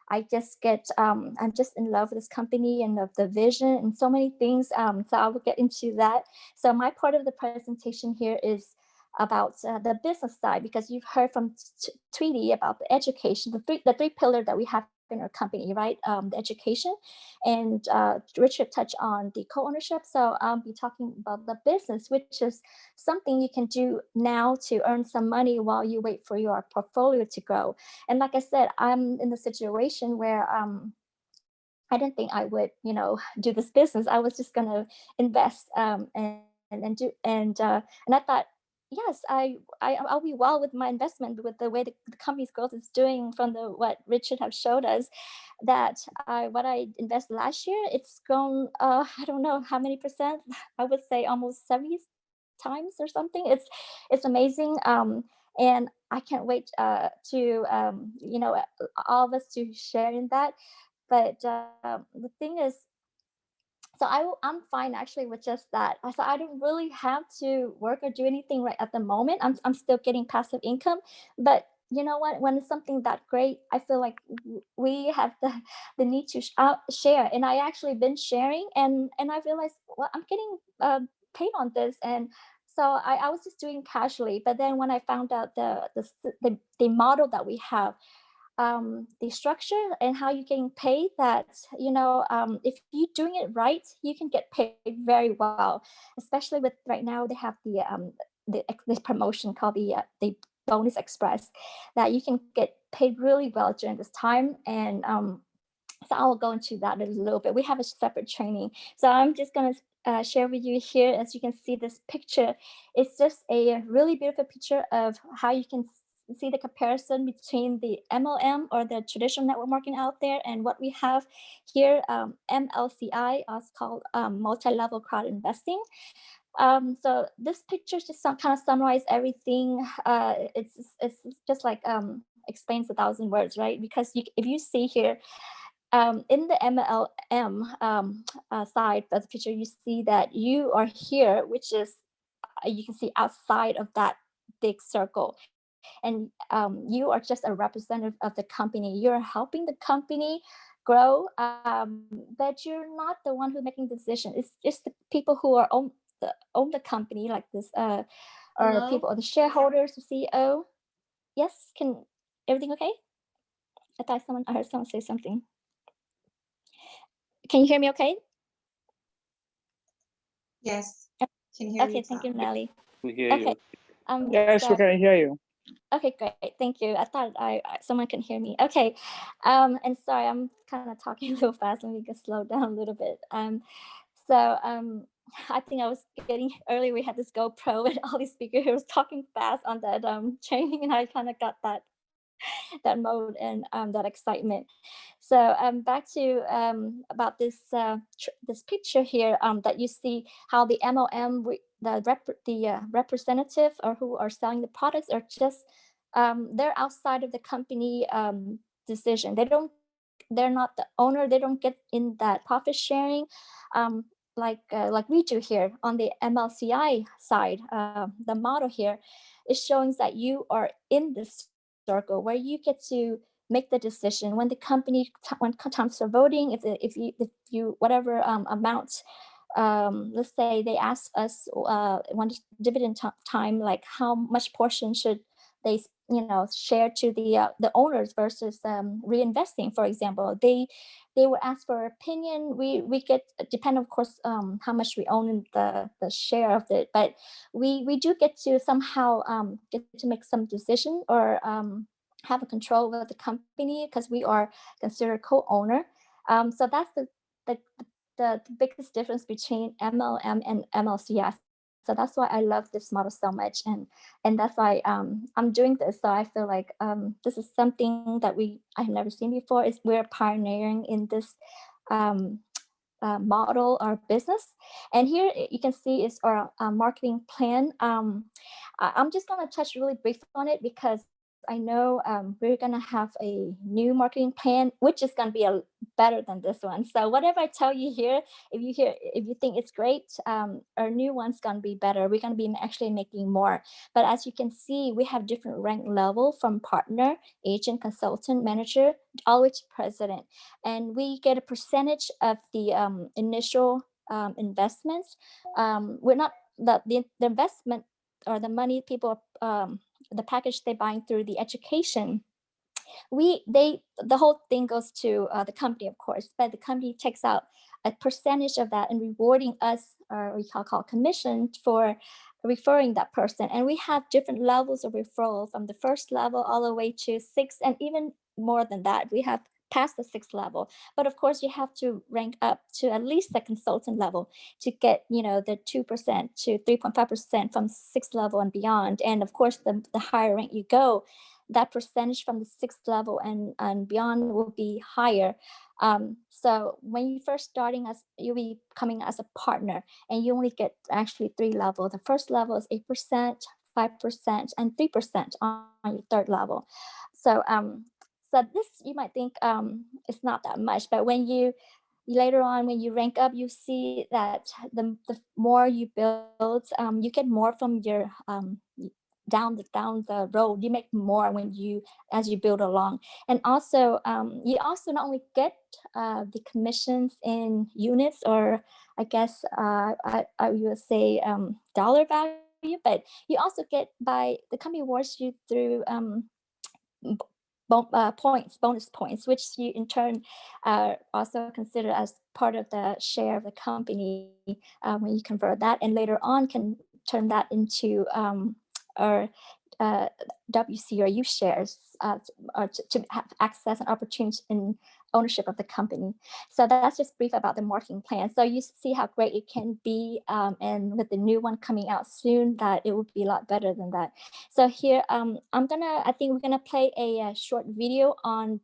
I just get, I'm just in love with this company and the vision and so many things. So I will get into that. So my part of the presentation here is about the business side, because you've heard from Tweety about the education, the three pillars that we have in our company, right? The education, and Richard touched on the co-ownership. So I'll be talking about the business, which is something you can do now to earn some money while you wait for your portfolio to grow. And like I said, I'm in the situation where I didn't think I would, do this business. I was just gonna invest and I thought, yes, I'll be well with my investment, with the way the company's growth is doing from what Richard have showed us, that what I invested last year, it's grown, I don't know how many percent, I would say almost 70 times or something. It's amazing. And I can't wait to, all of us to share in that. But the thing is, so I'm fine actually with just that. So I don't really have to work or do anything right at the moment. I'm still getting passive income, but you know what, when it's something that great, I feel like we have the need to share. And I actually been sharing, and I realized, well, I'm getting paid on this. And so I was just doing casually. But then when I found out the model that we have, the structure and how you're getting paid, that if you're doing it right, you can get paid very well. Especially with right now, they have this promotion called the bonus express, that you can get paid really well during this time. And so I'll go into that in a little bit. We have a separate training. So I'm just going to share with you here. As you can see, this picture, it's just a really beautiful picture of how you can see the comparison between the MLM, or the traditional network marketing out there, and what we have here, MLCI, also called multi-level crowd investing. So this picture just kind of summarize everything. It's just like explains 1,000 words, right? Because if you see here, in the MLM side of the picture, you see that you are here, which is, you can see outside of that big circle. And you are just a representative of the company. You're helping the company grow, but you're not the one who's making the decision. It's just the people who are own the company, like this, or people, or the shareholders, the CEO. Yes, can everything okay? I heard someone say something. Can you hear me okay? Yes, Uh, can hear Okay, you. thank you, Nelly. We hear Okay. you. Yes, we So can hear you. okay, great. Thank you. I thought someone can hear me. Okay. And sorry, I'm kind of talking a little fast. Let me just slow down a little bit. So I think I was getting earlier. We had this GoPro and all these speakers who was talking fast on that training, and I kind of got that mode and that excitement. So back to about this picture here, that you see how the MLM, the representative, or who are selling the products, are just they're outside of the company decision. They're not the owner. They don't get in that profit sharing, like we do here on the MLCI side. The model here is showing that you are in this circle where you get to make the decision when the company, when comes for voting, if you whatever amount, let's say they ask us when dividend time, like how much portion should they share to the owners versus reinvesting, for example. They would ask for opinion. We get, depend of course how much we own in the share of it, but we do get to somehow get to make some decision, or have a control over the company, because we are considered co-owner. So that's the, the biggest difference between MLM and MLCS. So that's why I love this model so much, and that's why I'm doing this. So I feel like this is something that I have never seen before. Is we're pioneering in this um, model or business. And here you can see is our marketing plan. I'm just going to touch really brief on it, because I know we're going to have a new marketing plan, which is going to be better than this one. So whatever I tell you here, if you think it's great, our new one's going to be better. We're going to be actually making more. But as you can see, we have different rank level, from partner, agent, consultant, manager, all the way to president. And we get a percentage of the initial investments. We're not the investment, or the money people, the package they're buying through the education. The whole thing goes to the company, of course, but the company takes out a percentage of that and rewarding us, or we call commission, for referring that person. And we have different levels of referral, from the first level all the way to 6, and even more than that. We have past the 6th level, but of course you have to rank up to at least the consultant level to get the 2% to 3.5% from 6th level and beyond. And of course the higher rank you go, that percentage from the 6th level and beyond will be higher. So when you first starting, you'll be coming as a partner, and you only get actually 3 levels. The first level is 8%, 5%, and 3% on your 3rd level. So this, you might think it's not that much, but when you later on, when you rank up, you see that the more you build, you get more from your down the road. You make more when as you build along. And also you also not only get the commissions in units, or I guess I would say dollar value, but you also get by the company awards you through bonus points, which you in turn also consider as part of the share of the company when you convert that, and later on can turn that into or WC or U shares or to have access and opportunity in ownership of the company. So that's just brief about the marketing plan. So you see how great it can be, and with the new one coming out soon, that it will be a lot better than that. So here, I think we're gonna play a short video on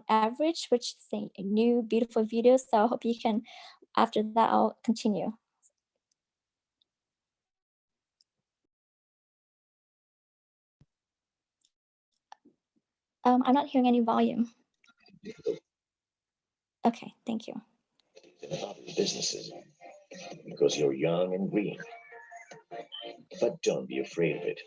average, which is a new beautiful video. So I hope you can. After that, I'll continue. I'm not hearing any volume. Okay, thank you. Businesses, because you're young and green. But don't be afraid of it.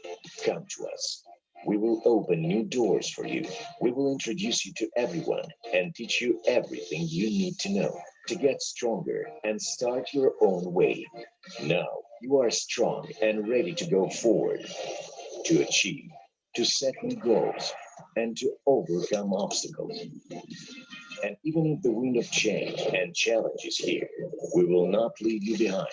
Come to us. We will open new doors for you. We will introduce you to everyone and teach you everything you need to know to get stronger and start your own way. Now you are strong and ready to go forward, to achieve, to set new goals, and to overcome obstacles. And even if the wind of change and challenge is here, we will not leave you behind.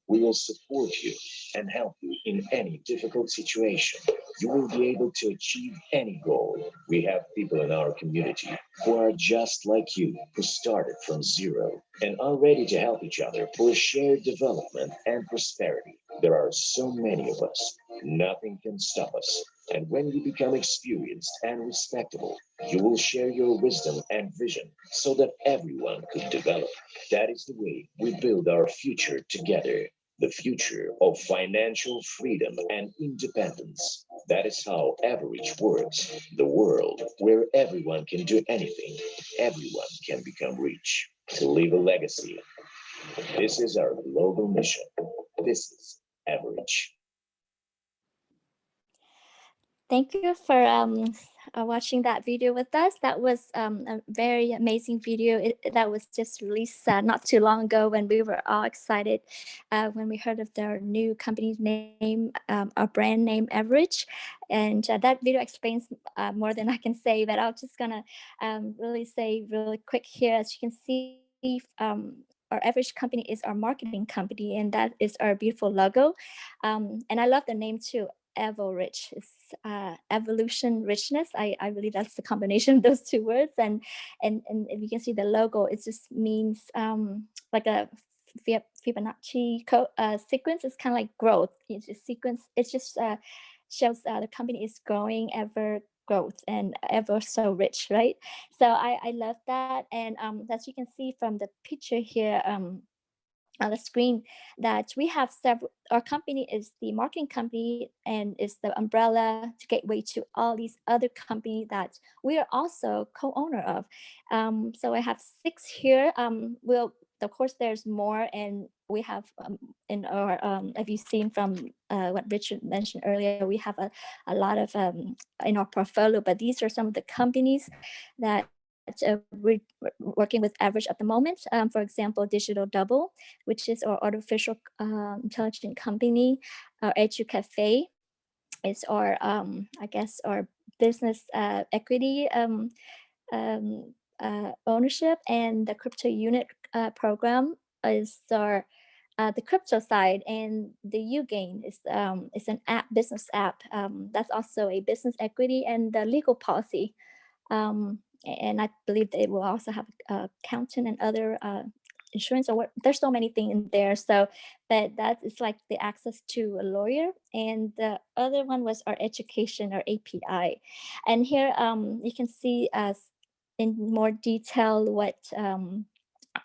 We will support you and help you in any difficult situation. You will be able to achieve any goal. We have people in our community who are just like you, who started from zero and are ready to help each other for shared development and prosperity. There are so many of us. Nothing can stop us. And when you become experienced and respectable, you will share your wisdom and vision so that everyone could develop. That is the way we build our future together. The future of financial freedom and independence. That is how Average works. The world where everyone can do anything, everyone can become rich. To leave a legacy. This is our global mission. This is Average. Thank you for watching that video with us. That was a very amazing video. That was just released not too long ago, when we were all excited when we heard of their new company's name, our brand name Average. And that video explains more than I can say, but I'm just gonna really say really quick here. As you can see, our Average company is our marketing company, and that is our beautiful logo. And I love the name too. Evo-rich. It's evolution richness. I believe that's the combination of those two words. And if you can see the logo, it just means like a Fibonacci sequence. It's kind of like growth. It's just sequence. It just shows the company is growing ever growth and ever so rich, right? So I love that. And as you can see from the picture here, on the screen, that we have several. Our company is the marketing company and is the umbrella to gateway to all these other companies that we are also co-owner of. So I have 6 here. Of course there's more, and we have in our have you seen from what Richard mentioned earlier, we have a lot of in our portfolio, but these are some of the companies that we're working with Average at the moment. For example, Digital Double, which is our artificial intelligent company. Our Edu Cafe is our, I guess, our business equity ownership, and the crypto unit program is our the crypto side, and the Ugain is an app, business app. That's also a business equity and the legal policy. And I believe that it will also have accountant and other insurance, or what, there's so many things in there. So, but that is like the access to a lawyer. And the other one was our education, or API. And here you can see in more detail what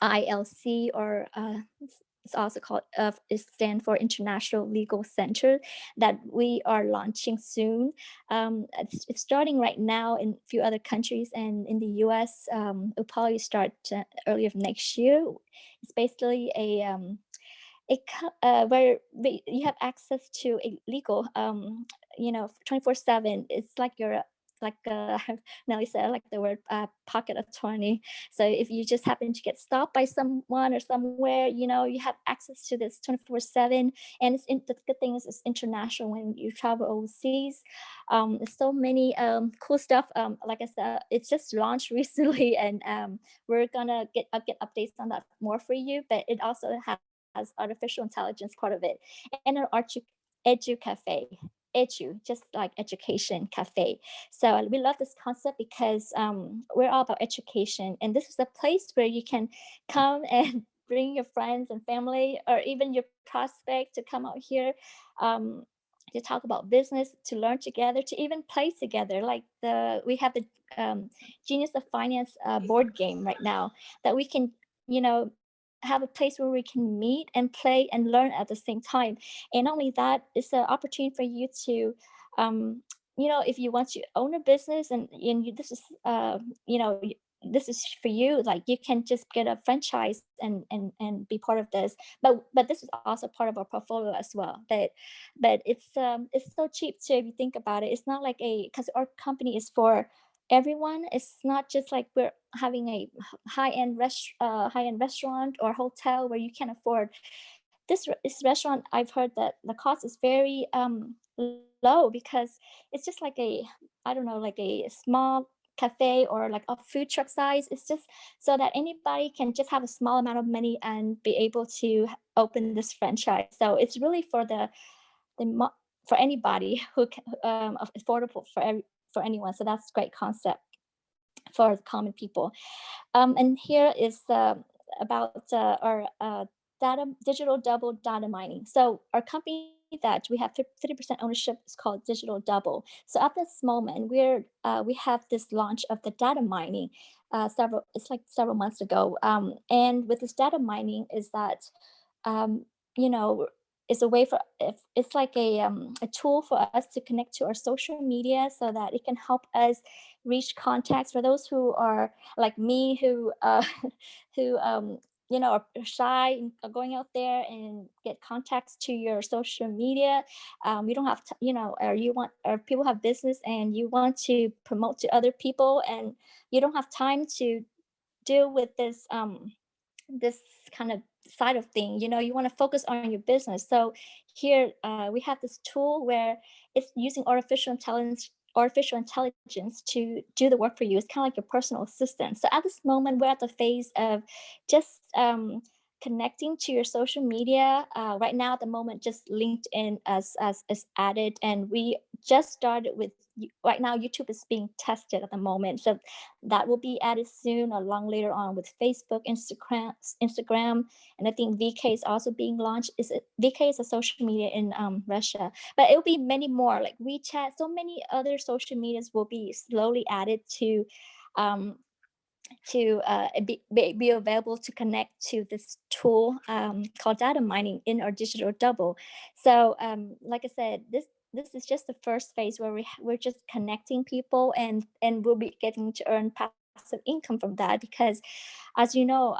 ILC, or it's also called it stands for International Legal Center, that we are launching soon. It's starting right now in a few other countries, and in the US it'll probably start early of next year. It's basically where you have access to a legal, 24/7. It's like you're like Nelly said, like the word pocket attorney. So if you just happen to get stopped by someone or somewhere, you have access to this 24/7. And the good thing is it's international when you travel overseas. There's so many cool stuff. Like I said, it's just launched recently, and we're gonna get updates on that more for you. But it also has artificial intelligence part of it, and an edu cafe. Edu, just like education cafe. So we love this concept because we're all about education, and this is a place where you can come and bring your friends and family, or even your prospect, to come out here, to talk about business, to learn together, to even play together. Like we have the Genius of Finance board game right now that we can, have a place where we can meet and play and learn at the same time. And not only that, it's an opportunity for you to, if you want to own a business, and this is, this is for you. Like, you can just get a franchise and be part of this. But this is also part of our portfolio as well. But it's so cheap too if you think about it. It's not like because our company is for everyone. It's not just like we're having a high-end restaurant or hotel where you can afford this restaurant. I've heard that the cost is very low, because it's just like I don't know, like a small cafe or like a food truck size. It's just so that anybody can just have a small amount of money and be able to open this franchise. So it's really for for anybody who can, affordable for anyone. So that's a great concept for the common people. And here is about our digital double data mining. So our company that we have 50% ownership is called Digital Double. So at this moment, we have this launch of the data mining several months ago. And with this data mining is that, um, you know, it's a way for it's like a tool for us to connect to our social media, so that it can help us reach contacts for those who are like me, who who are shy and are going out there and get contacts to your social media. You don't have to, or people have business and you want to promote to other people, and you don't have time to deal with this kind of side of thing. You want to focus on your business. So here we have this tool where it's using artificial intelligence to do the work for you. It's kind of like your personal assistant. So at this moment, we're at the phase of just connecting to your social media. Right now, at the moment, just LinkedIn as added, and we just started with. Right now, YouTube is being tested at the moment, so that will be added soon, along later on with Facebook, Instagram, and I think VK is also being launched. VK is a social media in Russia, but it will be many more, like WeChat. So many other social medias will be slowly added um, be available to connect to this tool called data mining in our digital double. So like I said, this is just the first phase where we're just connecting people, and we'll be getting to earn passive income from that, because as you know,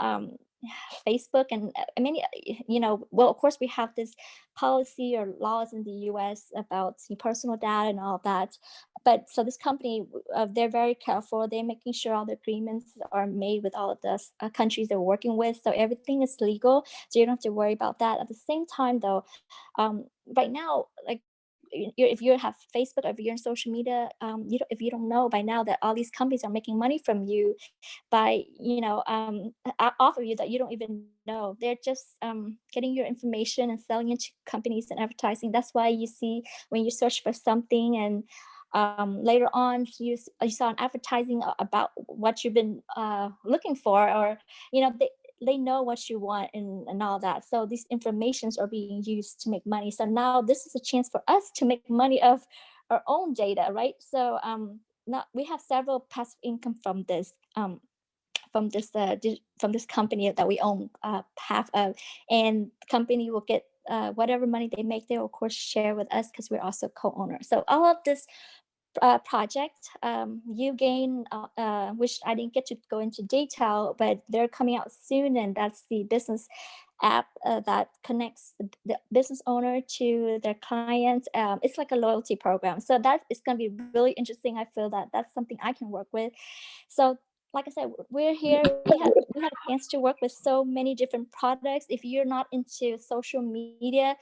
Facebook and many, well, of course we have this policy or laws in the US about personal data and all that. But so this company, they're very careful. They're making sure all the agreements are made with all of the countries they're working with. So everything is legal. So you don't have to worry about that. At the same time, though, right now, like, if you have Facebook, or if you're in social media, if you don't know by now that all these companies are making money from you by, off of you, that you don't even know. They're just getting your information and selling it to companies and advertising. That's why you see when you search for something, and later on you saw an advertising about what you've been looking for, or they know what you want, and all that. So these informations are being used to make money. So now this is a chance for us to make money of our own data, right? So now we have several passive income from this from this company that we own half of, and the company will get whatever money they make. They will of course share with us, because we're also co-owners. So all of this project, UGain, which I didn't get to go into detail, but they're coming out soon, and that's the business app that connects the business owner to their clients. It's like a loyalty program. So that is going to be really interesting. I feel that that's something I can work with. So like I said, we're here. We have a chance to work with so many different products. If you're not into social media,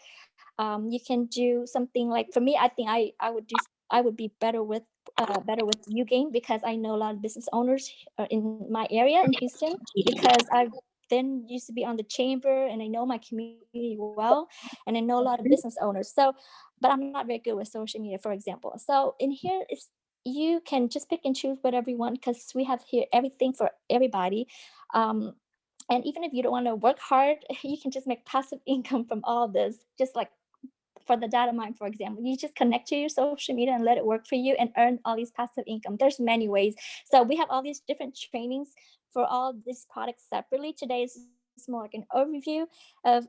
you can do something like, for me, I think I would be better with UGain, because I know a lot of business owners in my area in Houston, because I've then used to be on the chamber and I know my community well, and I know a lot of business owners. So, but I'm not very good with social media, for example. So in here, it's, you can just pick and choose whatever you want, because we have here everything for everybody. Um, and even if you don't want to work hard, you can just make passive income from all this, just like for the data mine, for example. You just connect to your social media and let it work for you and earn all these passive income. There's many ways. So we have all these different trainings for all these products separately. Today is more like an overview of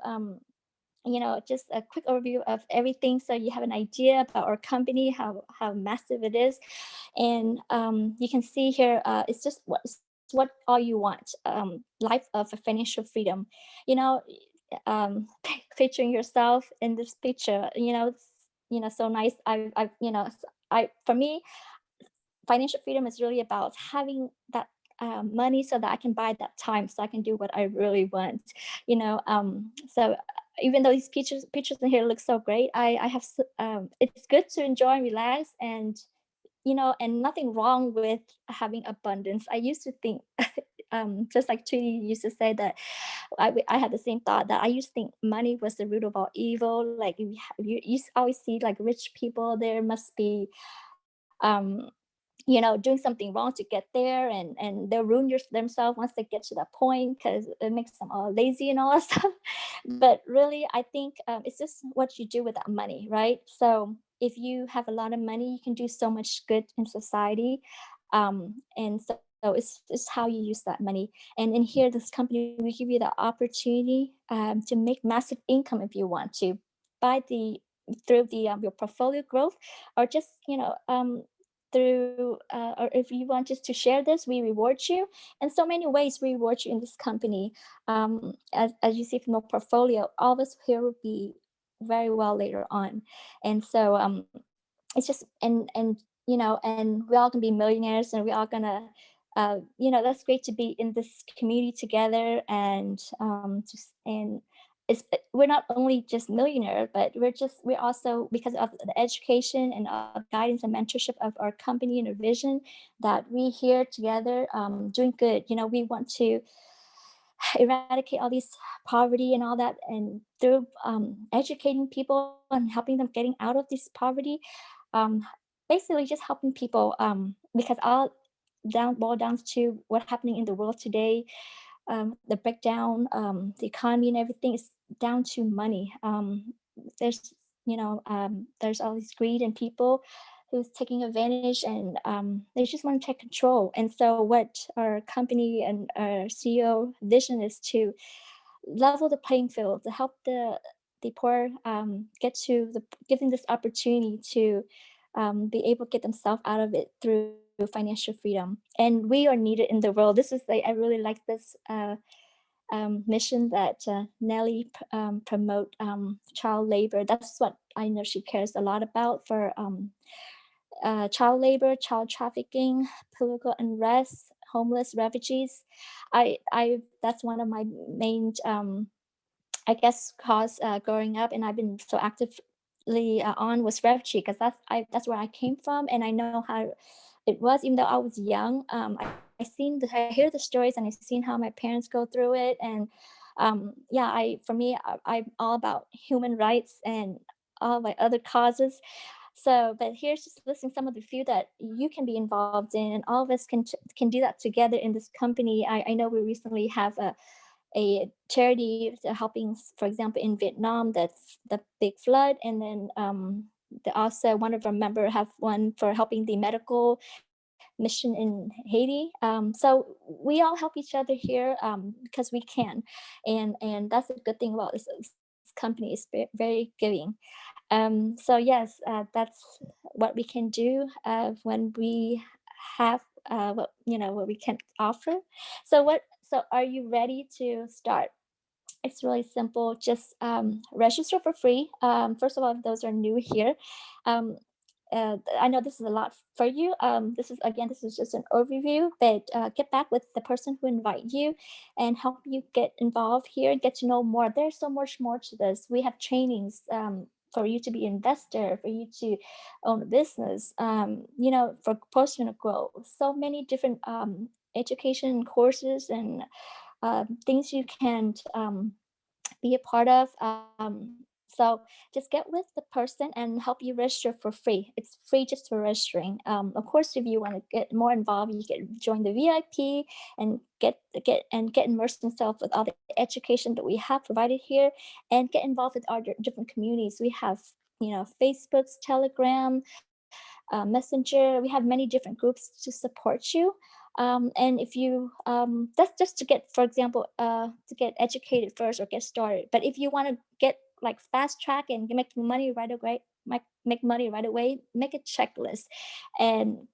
just a quick overview of everything, so you have an idea about our company, how massive it is. And you can see here, it's just what all you want. Life of financial freedom, you know picturing yourself in this picture, it's, so nice. For me, financial freedom is really about having that money, so that I can buy that time, so I can do what I really want. So even though these pictures in here look so great, I have it's good to enjoy and relax, and and nothing wrong with having abundance. I used to think, just like Trudy used to say, that I had the same thought, that I used to think money was the root of all evil. Like you always see like rich people, there must be doing something wrong to get there, and they'll ruin themselves once they get to that point, because it makes them all lazy and all that stuff. But really, I think it's just what you do with that money, right? So if you have a lot of money, you can do so much good in society. And so it's how you use that money. And in here, this company, we give you the opportunity to make massive income if you want to, by through your portfolio growth, or just through or if you want just to share this, we reward you in so many ways. We reward you in this company. As you see from the portfolio, all of us here will be very well later on. And so it's just, and we're all gonna be millionaires, and we're all gonna that's great to be in this community together. And it's, we're not only just millionaire, but we're also, because of the education and the guidance and mentorship of our company and our vision, that we here together doing good. We want to eradicate all these poverty and all that, and through educating people and helping them getting out of this poverty, um, basically just helping people, because all boil down to what's happening in the world today. The breakdown, the economy and everything is down to money. There's there's all this greed in people who's taking advantage, and they just want to take control. And so what our company and our CEO vision is to level the playing field, to help the poor get to give them this opportunity to be able to get themselves out of it through financial freedom. And we are needed in the world. This is I really like this mission that Nelly promote child labor. That's what I know she cares a lot about, for child labor, child trafficking, political unrest, homeless, refugees. I that's one of my main I guess cause growing up, and I've been so actively on, was refugee, because that's where I came from, and I know how it was. Even though I was young, I hear the stories, and I've seen how my parents go through it. And yeah, for me, I'm all about human rights and all my other causes. So, but here's just listing some of the few that you can be involved in, and all of us can do that together in this company. I know we recently have a charity helping, for example, in Vietnam, that's the big flood. And then also one of our members have one for helping the medical mission in Haiti. So we all help each other here because we can. And that's a good thing about this company, is very giving. So yes, that's what we can do when we have what we can offer. So are you ready to start? It's really simple. Just register for free. First of all, if those are new here, um, I know this is a lot for you. This is just an overview, but get back with the person who invite you and help you get involved here and get to know more. There's so much more to this. We have trainings for you to be an investor, for you to own a business, for personal growth. So many different education courses and things you can be a part of. So just get with the person and help you register for free. It's free just for registering. Of course, if you want to get more involved, you can join the VIP and get immersed yourself with all the education that we have provided here, and get involved with our different communities. We have Facebook's, Telegram, Messenger. We have many different groups to support you. And if you that's just to get, for example, to get educated first or get started. But if you want to get like fast track and make money right away, make a checklist and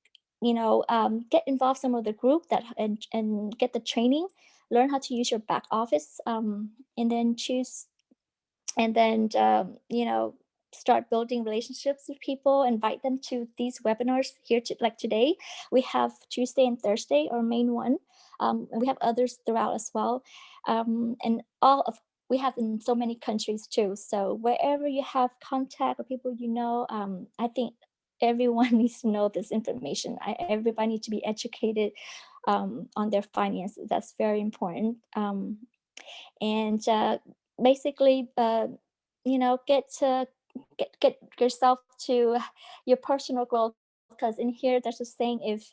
get involved some of the group that and get the training, learn how to use your back office, and then choose and then start building relationships with people, invite them to these webinars here like today. We have Tuesday and Thursday, our main one, and we have others throughout as well, and we have in so many countries too. So wherever you have contact or people I think everyone needs to know this information. Everybody needs to be educated on their finances. That's very important. And basically get yourself to your personal growth, because in here there's a saying, if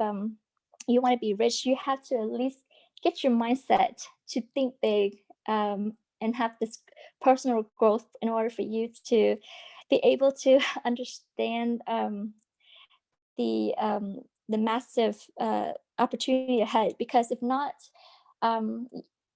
you want to be rich, you have to at least get your mindset to think big, and have this personal growth in order for you to be able to understand the massive opportunity ahead. Because if not,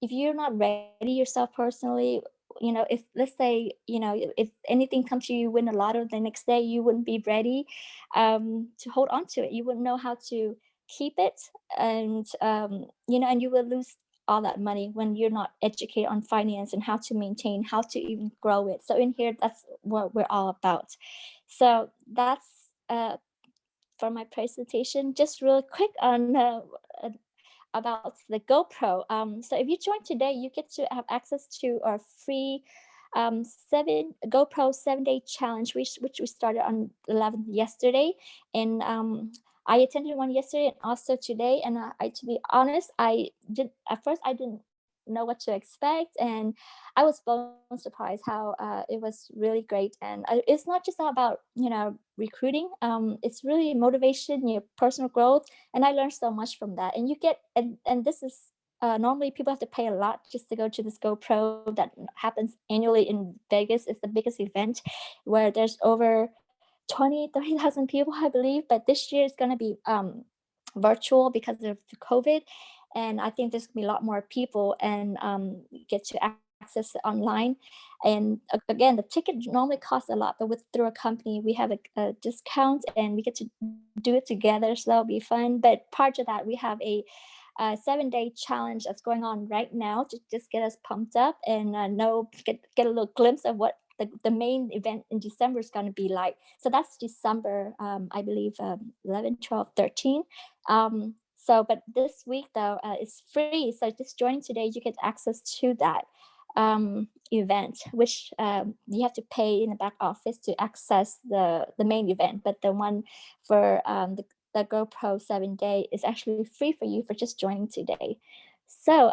if you're not ready yourself personally, if let's say, if anything comes to you, you win a lotto the next day, you wouldn't be ready to hold on to it. You wouldn't know how to keep it, and and you will lose all that money when you're not educated on finance and how to maintain, how to even grow it. So in here, that's what we're all about. So that's for my presentation. Just really quick on about the GoPro. So if you join today, you get to have access to our free GoPro 7-day challenge, which we started on 11th yesterday, and I attended one yesterday and also today. And to be honest, at first I didn't know what to expect, and I was blown surprised how it was really great. And it's not just about recruiting. It's really motivation, your personal growth, and I learned so much from that. And you get and this is normally people have to pay a lot just to go to this GoPro that happens annually in Vegas. It's the biggest event where there's over 30,000 people, I believe. But this year it's going to be virtual because of the COVID. And I think there's going to be a lot more people, and get to access it online. And again, the ticket normally costs a lot, but through a company, we have a discount and we get to do it together. So that'll be fun. But part of that, we have a 7-day challenge that's going on right now to just get us pumped up and get a little glimpse of what the main event in December is going to be like. So that's December, I believe, 11, 12, 13. But this week though, it's free. So just joining today, you get access to that event, which you have to pay in the back office to access the main event. But the one for the GoPro 7-day is actually free for you for just joining today. So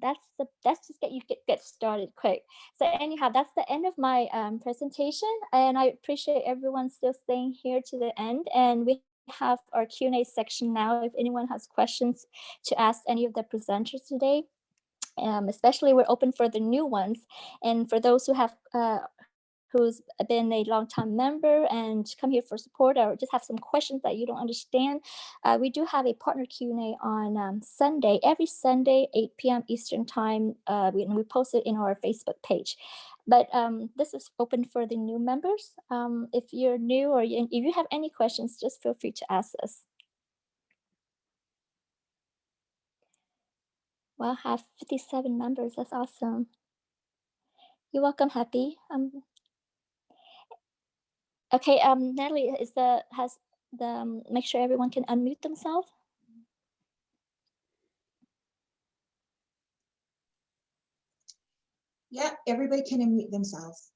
that's just get started quick. So anyhow, that's the end of my presentation, and I appreciate everyone still staying here to the end. And we have our Q&A section now if anyone has questions to ask any of the presenters today. Especially we're open for the new ones, and for those who have who's been a long-time member and come here for support or just have some questions that you don't understand. We do have a partner Q&A on Sunday, every Sunday, 8 p.m. Eastern time. We post it in our Facebook page. But this is open for the new members. If you're new or if you have any questions, just feel free to ask us. Well, I have 57 members. That's awesome. You're welcome, Happy. Okay, Natalie, make sure everyone can unmute themselves. Yeah, everybody can unmute themselves.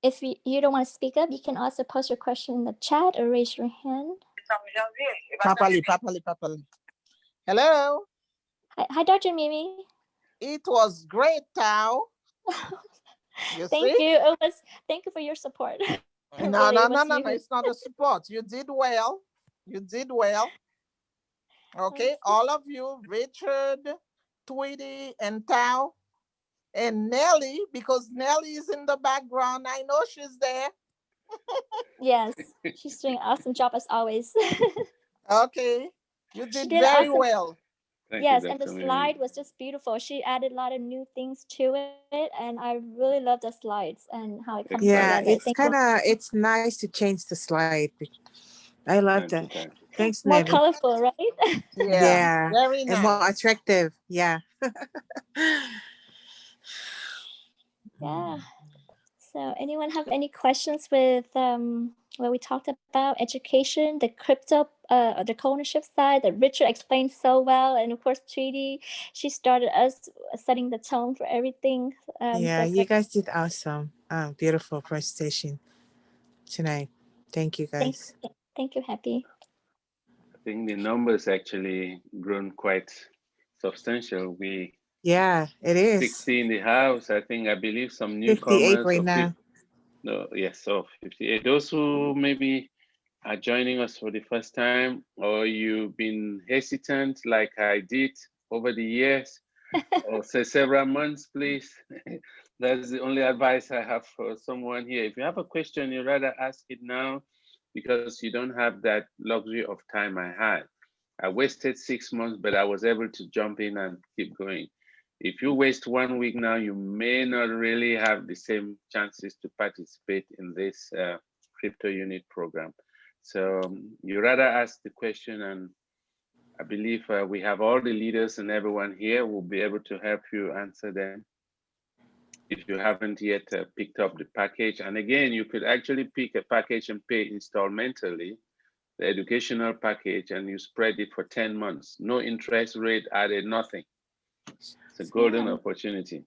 If you don't want to speak up, you can also post your question in the chat or raise your hand. Properly. Hello. Hi, Dr. Mimi. It was great, Tao. Thank you. Thank you for your support. No, Really, it's not a support. You did well. Okay, all of you, Richard, Tweety, and Tao, and Nelly, because Nelly is in the background. I know she's there. Yes, she's doing an awesome job as always. Okay, you did did very awesome. well. Yes, and the slide was just beautiful. She added a lot of new things to it, and I really love the slides and how it comes together. It's nice to change the slide. I love that. Thanks, More Nelly. colorful, right? Yeah, very nice. And more attractive. Yeah. Yeah. So anyone have any questions with what we talked about, education, the crypto, the co-ownership side that Richard explained so well, and of course Tweety, she started us setting the tone for everything. Yeah, you guys did awesome. Beautiful presentation tonight. Thank you, guys. Thank you, Happy. I think the numbers actually grown quite substantial. Yeah, it is 60 in the house. I believe some 58 newcomers. right now. No, yes, so 58. Those who maybe are joining us for the first time, or you've been hesitant like I did over the years, or say several months, please. That's the only advice I have for someone here. If you have a question, you rather ask it now, because you don't have that luxury of time I had. I wasted 6 months, but I was able to jump in and keep going. If you waste 1 week now, you may not really have the same chances to participate in this crypto unit program. So you rather ask the question, and I believe we have all the leaders and everyone here will be able to help you answer them. If you haven't yet picked up the package, and again, you could actually pick a package and pay installmentally, the educational package, and you spread it for 10 months. No interest rate added, nothing. It's a golden opportunity.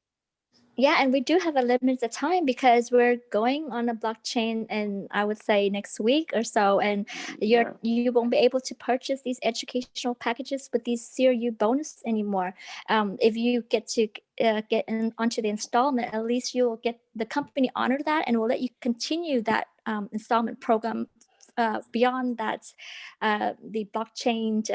Yeah, and we do have a limited time because we're going on a blockchain, and I would say next week or so, and you won't be able to purchase these educational packages with these CRU bonus anymore. If you get to get onto the installment, at least you'll get the company honor that, and will let you continue that installment program beyond that, the blockchain.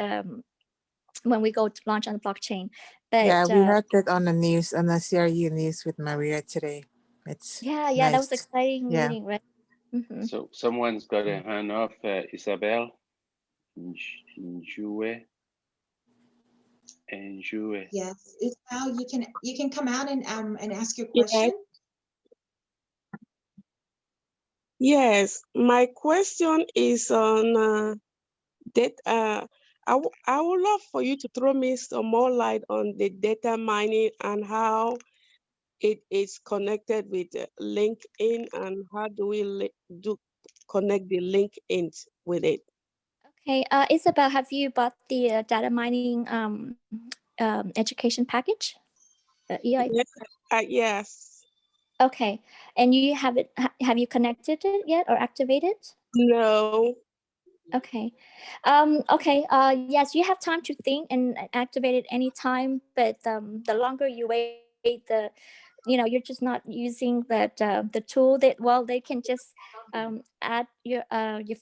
When we go to launch on the blockchain. But yeah, we heard that on the news, on the CRU news with Maria today. It's nice. That was exciting meeting, right? Mm-hmm. So someone's got a hand up, Isabel. Njue. Yes, Isabel, you can come out and ask your question. Yes, my question is on that. I would love for you to throw me some more light on the data mining and how it is connected with LinkedIn, and how do we connect the LinkedIn with it? Okay, Isabel, have you bought the data mining education package? Yes, yes. Okay, and you have it. Have you connected it yet or activated? No. Okay. Okay. Yes, you have time to think and activate it anytime. But the longer you wait, you're just not using the tool that they can just add your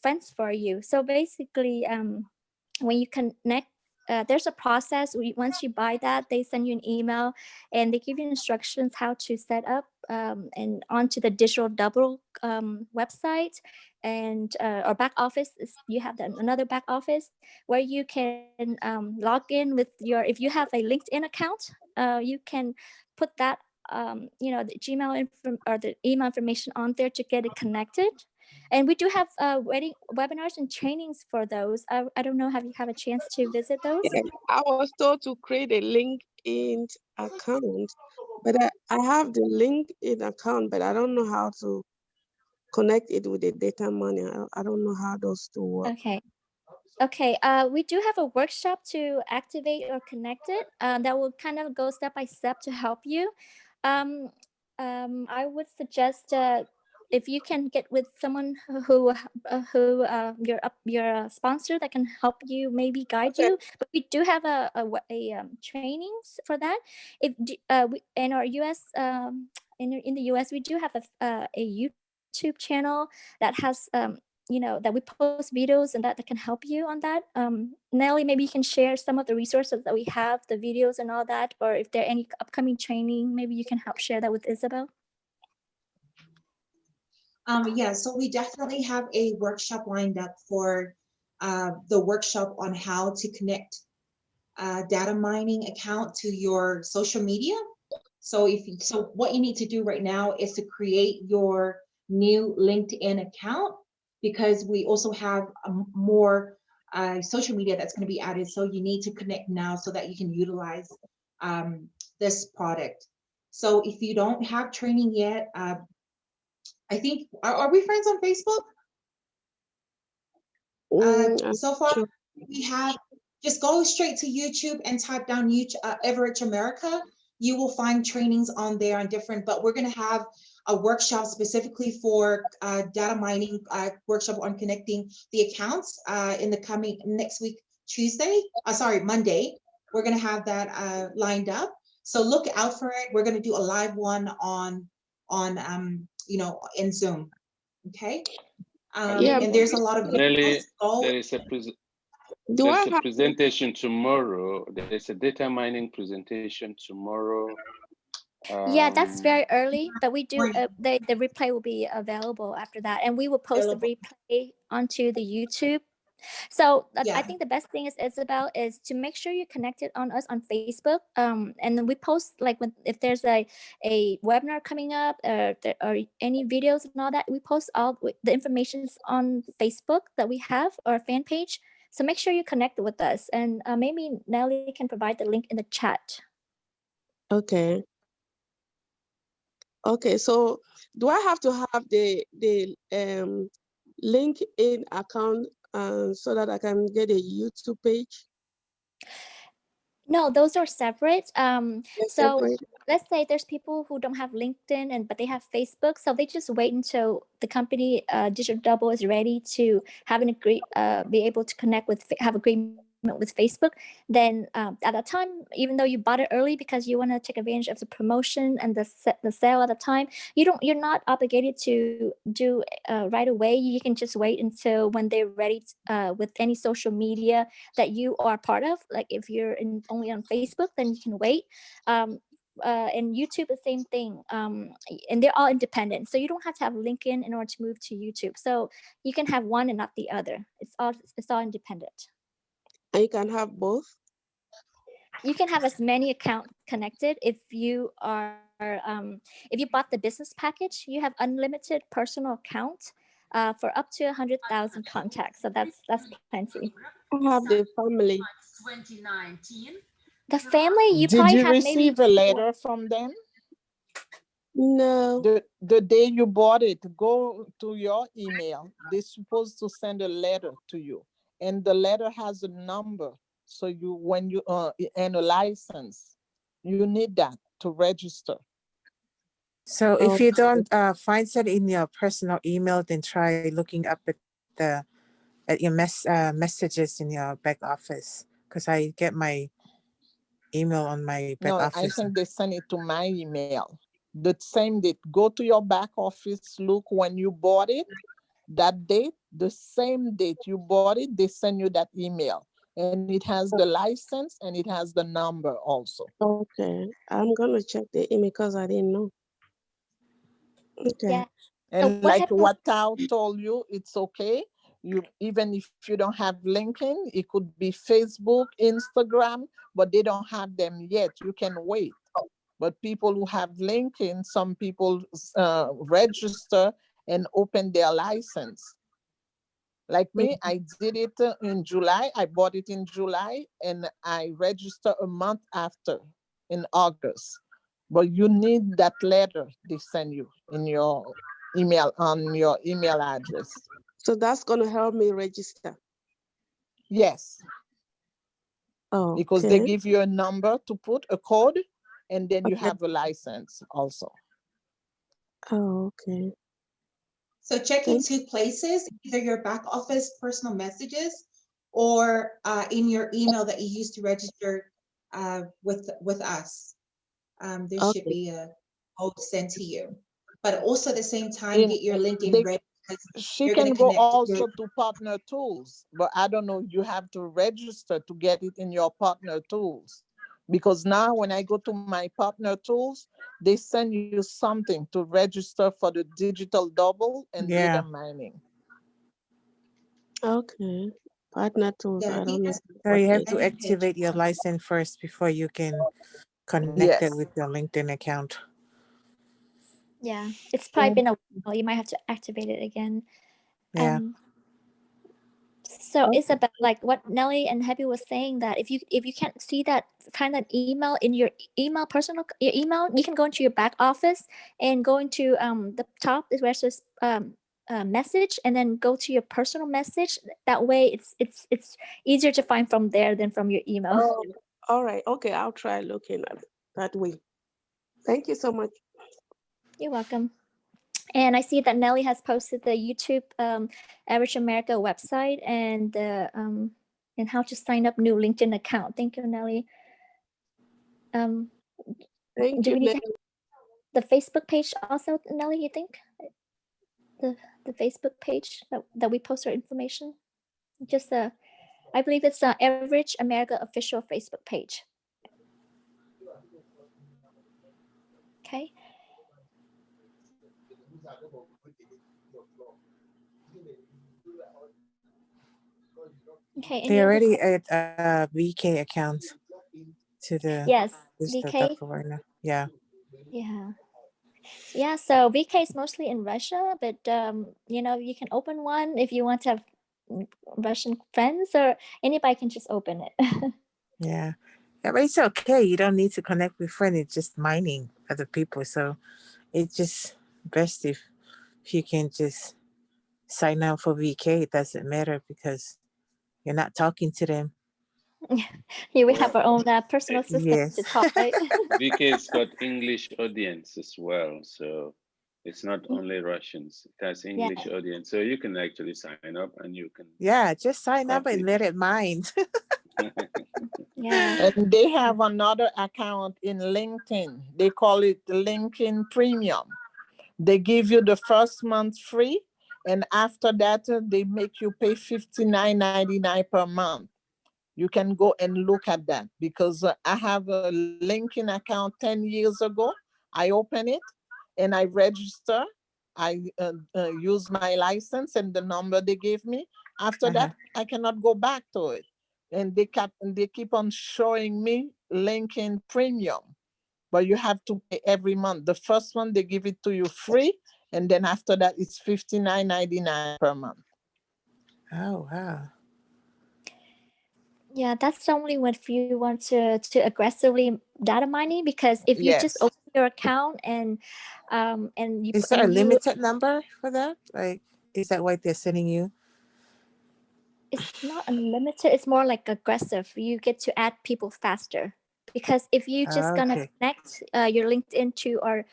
friends for you. So basically, when you connect. There's a process. Once you buy that, they send you an email and they give you instructions how to set up and onto the digital double website and or back office. You have another back office where you can log in with if you have a LinkedIn account, you can put that the Gmail or the email information on there to get it connected. And we do have webinars and trainings for those. I don't know, have you had a chance to visit those? Yeah, I was told to create a LinkedIn account, But I have the LinkedIn account, but I don't know how to connect it with the data money. I don't know how those two work. Okay. Okay, we do have a workshop to activate or connect it that will kind of go step by step to help you. Um, I would suggest if you can get with someone your sponsor that can help you, maybe guide you. But we do have a trainings for that. In our U.S. In the U.S. we do have a YouTube channel that has that we post videos and that can help you on that. Nelly, maybe you can share some of the resources that we have, the videos and all that, or if there are any upcoming training, maybe you can help share that with Isabel. Yeah, so we definitely have a workshop lined up for the workshop on how to connect data mining account to your social media. So what you need to do right now is to create your new LinkedIn account, because we also have more social media that's going to be added. So you need to connect now so that you can utilize this product. So if you don't have training yet, I think, are we friends on Facebook? So far, Sure. we have, just go straight to YouTube and type down AMERICA America. You will find trainings on there on different, but we're going to have a workshop specifically for data mining, workshop on connecting the accounts in the coming next week, Monday. We're going to have that lined up. So look out for it. We're going to do a live one on in Zoom. Okay. Yeah, And there's a lot of Nelly, videos. there is a do I there's a have presentation tomorrow. There's a data mining presentation tomorrow. Yeah, that's very early, but we do Right. the replay will be available after that, and we will post the replay onto the YouTube. So I Yeah. think the best thing is, Isabel, is to make sure you're connected on us on Facebook. And then we post like if there's a webinar coming up or any videos and all that, we post all the informations on Facebook that we have, or fan page. So make sure you connect with us, and maybe Nelly can provide the link in the chat. Okay. Okay, so do I have to have the LinkedIn account so that I can get a YouTube page? No, those are separate. They're So separate? let's say there's people who don't have LinkedIn but they have Facebook, so they just wait until the company Digital Double is ready to have be able to connect with, have agreement with Facebook. Then at that time, even though you bought it early because you want to take advantage of the promotion and the sale at the time, you're not obligated to do right away. You can just wait until when they're ready with any social media that you are part of. Like if you're only on Facebook, then you can wait. And YouTube, the same thing. And they're all independent, so you don't have to have LinkedIn in order to move to YouTube. So you can have one and not the other. It's all independent. And you can have both? You can have as many accounts connected. If you bought the business package, you have unlimited personal account for up to 100,000 contacts. So that's plenty. I have the family. 2019. The family, you Did probably you have maybe receive a letter from them? No. The day you bought it, go to your email. They're supposed to send a letter to you, and the letter has a number. So when you and a license, you need that to register. So if you Okay. don't find it in your personal email, then try looking up at your messages in your back office, because I get my email on my back No, I office. think they send it to my email. The same date. Go to your back office, look when you bought it, that date, the same date you bought it, they send you that email. And it has the license and it has the number also. Okay. I'm gonna check the email because I didn't know. Okay. Yeah. And what like happened? what Tao told you, it's okay. Even if you don't have LinkedIn, it could be Facebook, Instagram, but they don't have them yet. You can wait. But people who have LinkedIn, some people register and open their license. Like me, I did it in July. I bought it in July and I registered a month after in August. but you need that letter they send you in your email, on your email address. So that's gonna help me register. Yes, because they Okay. give you a number to put a code, and then you Okay. have a license also. Oh, okay. So check in Thank two places, either your back office personal messages or in your email that you use to register with us. There should Okay. be a code sent to you. But also at the same time, In get your LinkedIn they ready because She you're going can to go connect your. also to partner tools, but I don't know, you have to register to get it in your partner tools. Because now when I go to my partner tools, they send you something to register for the digital double and data Yeah. mining. Okay. Partner tools. Yeah, I I think don't know that's So what you have is. to landing page. activate your license first before you can connect it Yes. with your LinkedIn account. Yeah, it's probably been a while. You might have to activate it again. Yeah. So Okay. Isabel, like what Nelly and Happy was saying, that if you can't see that kind of email in your email your email, you can go into your back office and go into the top is where it says message, and then go to your personal message. That way, it's easier to find from there than from your email. Oh, all right. Okay, I'll try looking at it that way. Thank you so much. You're welcome. And I see that Nelly has posted the YouTube Average America website and and how to sign up new LinkedIn account. Thank you, Nelly. Thank Do you, we need to Nelly. have the Facebook page also, Nelly? You think the the Facebook page that we post our information? Just I believe it's the Average America official Facebook page. Okay. Okay. They Any other already questions? add VK account to the Yes, digital VK. double right now. Yeah. Yeah. Yeah, so VK is mostly in Russia, but you can open one if you want to have Russian friends, or anybody can just open it. Yeah. Yeah, but it's okay. You don't need to connect with friends. It's just mining other people. So it's just best if you can just sign up for VK. It doesn't matter because you're not talking to them. Here we have Well, our own personal system to Yes. talk, right? VK's got English audience as well, so it's not only Russians. It has Yeah, English audience, so you can actually sign up and you can Yeah, just sign up and complete. let it mine. yeah. And they have another account in LinkedIn. They call it LinkedIn Premium. They give you the first month free, and after that, they make you pay $59.99 per month. You can go and look at that, because I have a LinkedIn account 10 years ago. I open it and I register. I use my license and the number they gave me. After Uh-huh. that, I cannot go back to it. And they keep on showing me LinkedIn Premium, but you have to pay every month. The first one, they give it to you free. And then after that, it's $59.99 per month. Oh, wow. Yeah, that's only when if you want to aggressively data mining, because if you just Yes. open your account and you Is there a and you limited number for that? Like, is that why they're sending you? it's not unlimited, it's more like aggressive. You get to add people faster, because if you just gonna Okay. connect your LinkedIn to our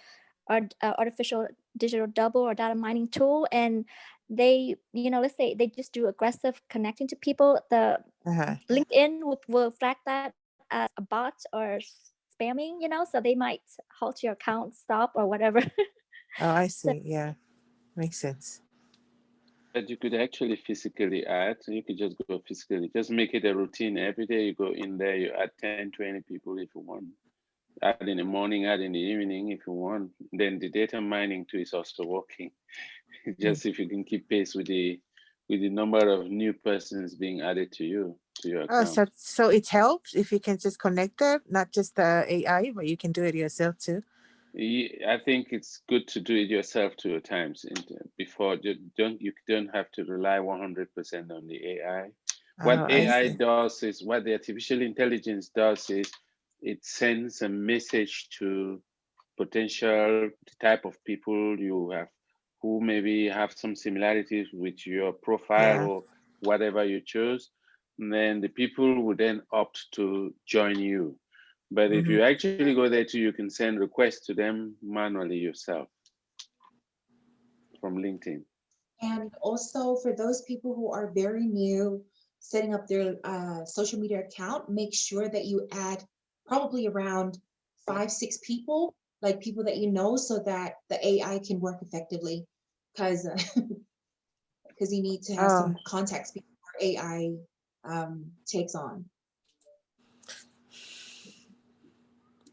artificial digital double or data mining tool, and they let's say they just do aggressive connecting to people, the Uh-huh. LinkedIn will flag that as a bot or spamming, so they might halt your account, stop, or whatever. Oh, I So see. Yeah. Makes sense. But you could actually physically add. You could just go physically, just make it a routine every day. You go in there, you add 10, 20 people if you want. Add in the morning, add in the evening if you want. Then the data mining too is also working. Just if you can keep pace with the number of new persons being added to your Oh, account. so it helps if you can just connect it, not just the AI, but you can do it yourself too. I think it's good to do it yourself two times before you don't have to rely 100% on the AI. What Oh, I AI see. does is what the artificial intelligence does is it sends a message to potential type of people you have who maybe have some similarities with your profile Yeah. or whatever you choose. And then the people would then opt to join you. But if you actually go there too, you can send requests to them manually yourself from LinkedIn. And also for those people who are very new, setting up their social media account, make sure that you add probably around 5, 6 people, like people that you know, so that the AI can work effectively. Because because you need to have Oh, some context before AI takes on.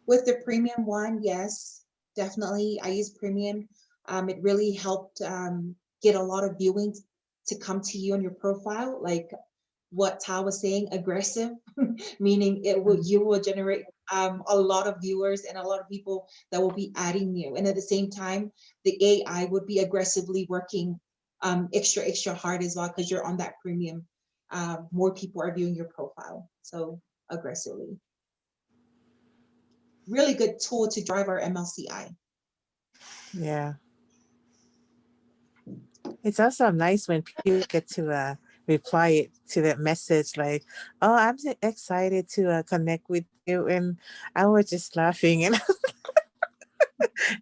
With the premium one, yes, definitely. I use premium. It really helped get a lot of viewings to come to you on your profile. Like what Tal was saying, aggressive, meaning you will generate a lot of viewers and a lot of people that will be adding you. And at the same time, the AI would be aggressively working extra hard as well, because you're on that premium. More people are viewing your profile, so aggressively. Really good tool to drive our MLCI. yeah. It's also nice when people get to reply it to that message like, "Oh, I'm excited to connect with you," and I was just laughing and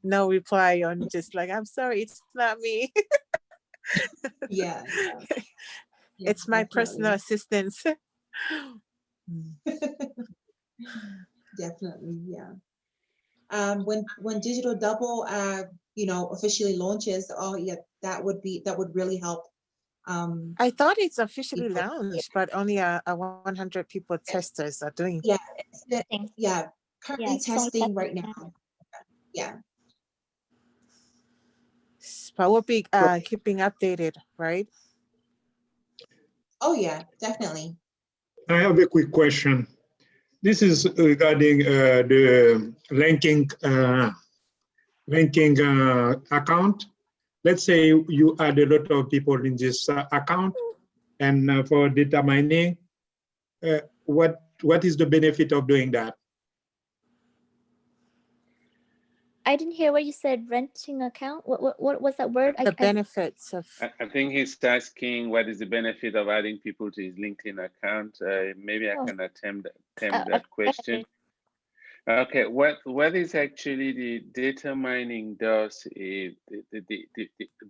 no reply on just like, "I'm sorry, it's not me. Yeah, yeah, It's my personal definitely. assistant." Definitely, yeah. When Digital Double officially launches, oh yeah, that would really help. I thought it's officially People. launched, but only a 100 people testers are doing. Yeah, Thanks. yeah, Yeah, currently it's only testing testing right now. now. Yeah. But we'll be keeping updated, right? Oh yeah, definitely. I have a quick question. This is regarding the linking account. Let's say you add a lot of people in this account, and for data mining, what is the benefit of doing that? I didn't hear what you said. Renting account. What was that word? The benefits of. I think he's asking what is the benefit of adding people to his LinkedIn account. Maybe I can attempt that question. Okay, what is actually the data mining does is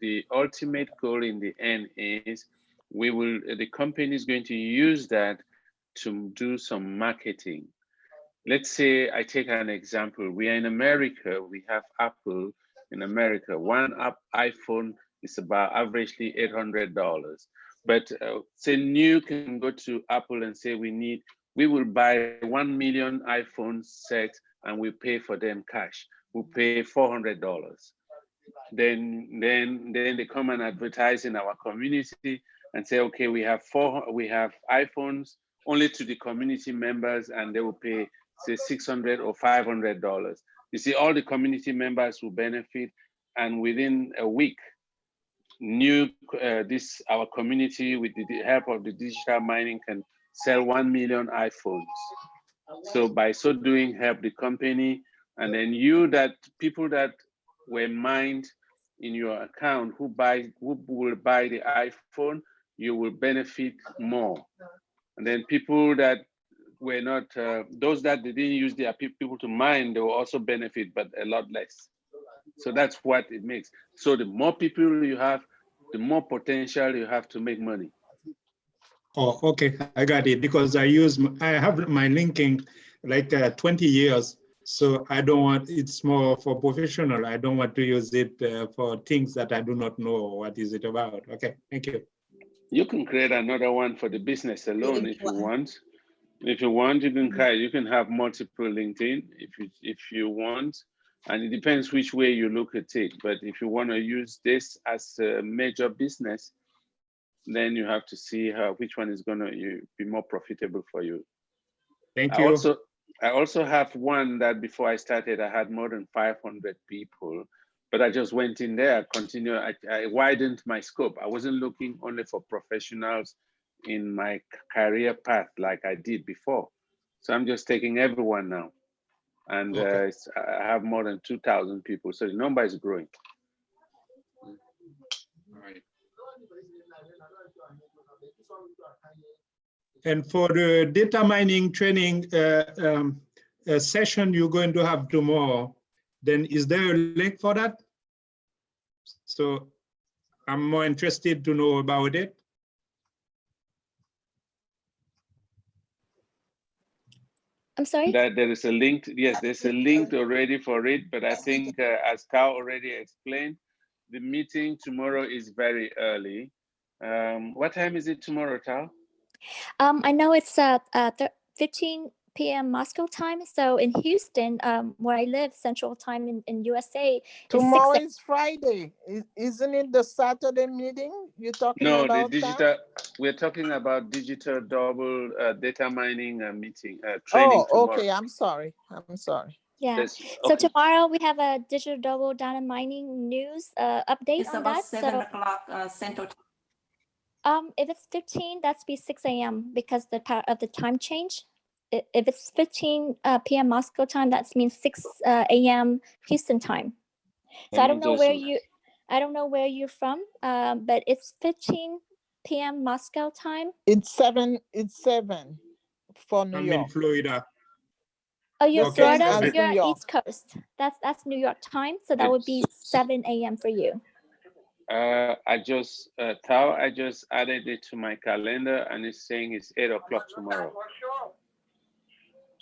the ultimate goal in the end is the company is going to use that to do some marketing. Let's say I take an example. We are in America, we have Apple in America. One iPhone is about averagely $800. But say New can go to Apple and say we will buy 1 million iPhone set and we pay for them cash. We pay $400. Then they come and advertise in our community and say, okay, we have iPhones only to the community members, and they will pay say $600 or $500. You see, all the community members will benefit, and within a week, our community with the help of the digital mining can sell 1 million iPhones. So by so doing, help the company, and then people that were mined in your account who will buy the iPhone, you will benefit more. And then people that were not, those that they didn't use their people to mine, they will also benefit, but a lot less. So that's what it makes. So the more people you have, the more potential you have to make money. Oh, okay, I got it. Because I have my linking like 20 years. So I don't want, it's more for professional. I don't want to use it for things that I do not know what is it about. Okay, thank you. You can create another one for the business alone if you want. If you want, you can have multiple LinkedIn if you want, and it depends which way you look at it. But if you want to use this as a major business, then you have to see which one is going to be more profitable for you. Thank you. I also have one that before I started, I had more than 500 people, but I just went in there, I widened my scope. I wasn't looking only for professionals in my career path like I did before. So I'm just taking everyone now. And Okay. I have more than 2,000 people, so the number is growing. All right. And for the data mining training session you're going to have tomorrow, then is there a link for that? So I'm more interested to know about it. I'm sorry? That there is a link. Yes, there's a link already for it, but I think as Tao already explained, the meeting tomorrow is very early. What time is it tomorrow, Tao? I know it's 15 p.m. Moscow time. So in Houston, where I live, Central Time in USA, is 6 Tomorrow is Friday. Isn't it the Saturday meeting you're talking No, the about? digital. We're talking about digital double data mining meeting training Oh, tomorrow. okay. I'm sorry. I'm sorry. Yeah. Yes, So okay. tomorrow we have a digital double data mining news update It's on about that. 7 So o'clock Central Time. if it's 15, that's be 6 a.m. because the of the time change. If it's 15 p.m. Moscow time, that means 6 a.m. Houston time. So I don't know where you're from, but it's 15 p.m. Moscow time. It's 7 for New I'm in York. Florida. Oh, you're The same Florida, so as you're New on York. East Coast. That's New York time, so that would be 7 a.m. for you. I just Tao, I just added it to my calendar, and it's saying it's 8 o'clock tomorrow.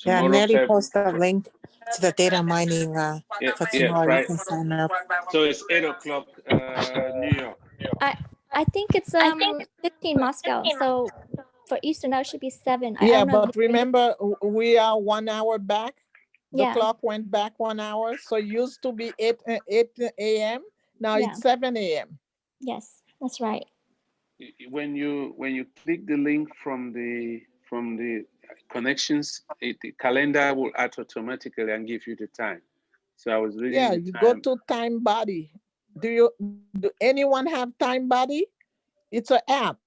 Yeah, Tomorrow, Nelly posted a link to the data mining for tomorrow. You Friday. can sign up. So it's 8 o'clock New York. I think it's 15 Moscow. So for Eastern, that should be 7. I Yeah, don't know. but remember, we are 1 hour back. The Yeah. clock went back 1 hour. So it used to be 8 a.m. Now Yeah. it's 7 a.m. Yes, that's right. When you click the link from the connections, the calendar will add automatically and give you the time. So I was reading Yeah, the you time. go to Time Body. Do anyone have Time Body? It's an app.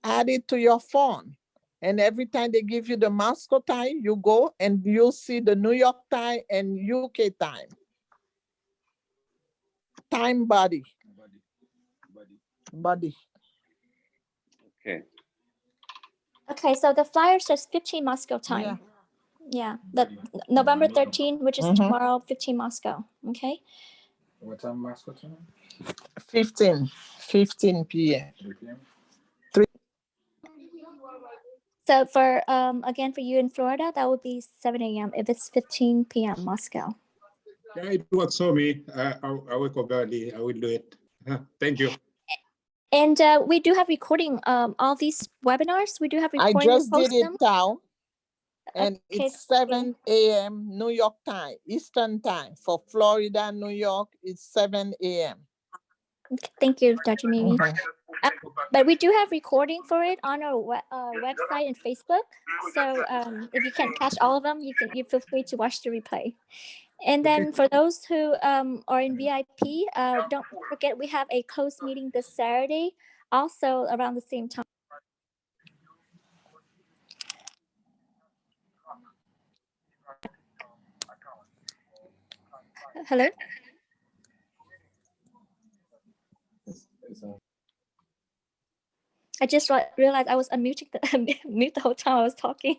Add it to your phone. And every time they give you the Moscow time, you go and you'll see the New York time and UK time. Time Body. Body. Okay. Okay, so the flyer says 15 Moscow time. Yeah, the November 13, which is tomorrow, 15 Moscow. Okay. What time Moscow time? 15 p.m. 3 p.m. So for again for you in Florida, that would be 7 a.m. if it's 15 p.m. Moscow. Yeah, it works for me. I wake up early. I will do it. Thank you. And we do have recording all these webinars. We do have I recording. just did it now. And Okay, it's 7 a.m. New York time, Eastern time. For Florida, New York, it's 7 a.m. Okay, thank you, Dr. Mimi. But we do have recording for it on our website and Facebook. So if you can't catch all of them, you feel free to watch the replay. And then for those who are in VIP, don't forget we have a closed meeting this Saturday, also around the same time. Hello? I just realized I was unmuting mute the whole time I was talking.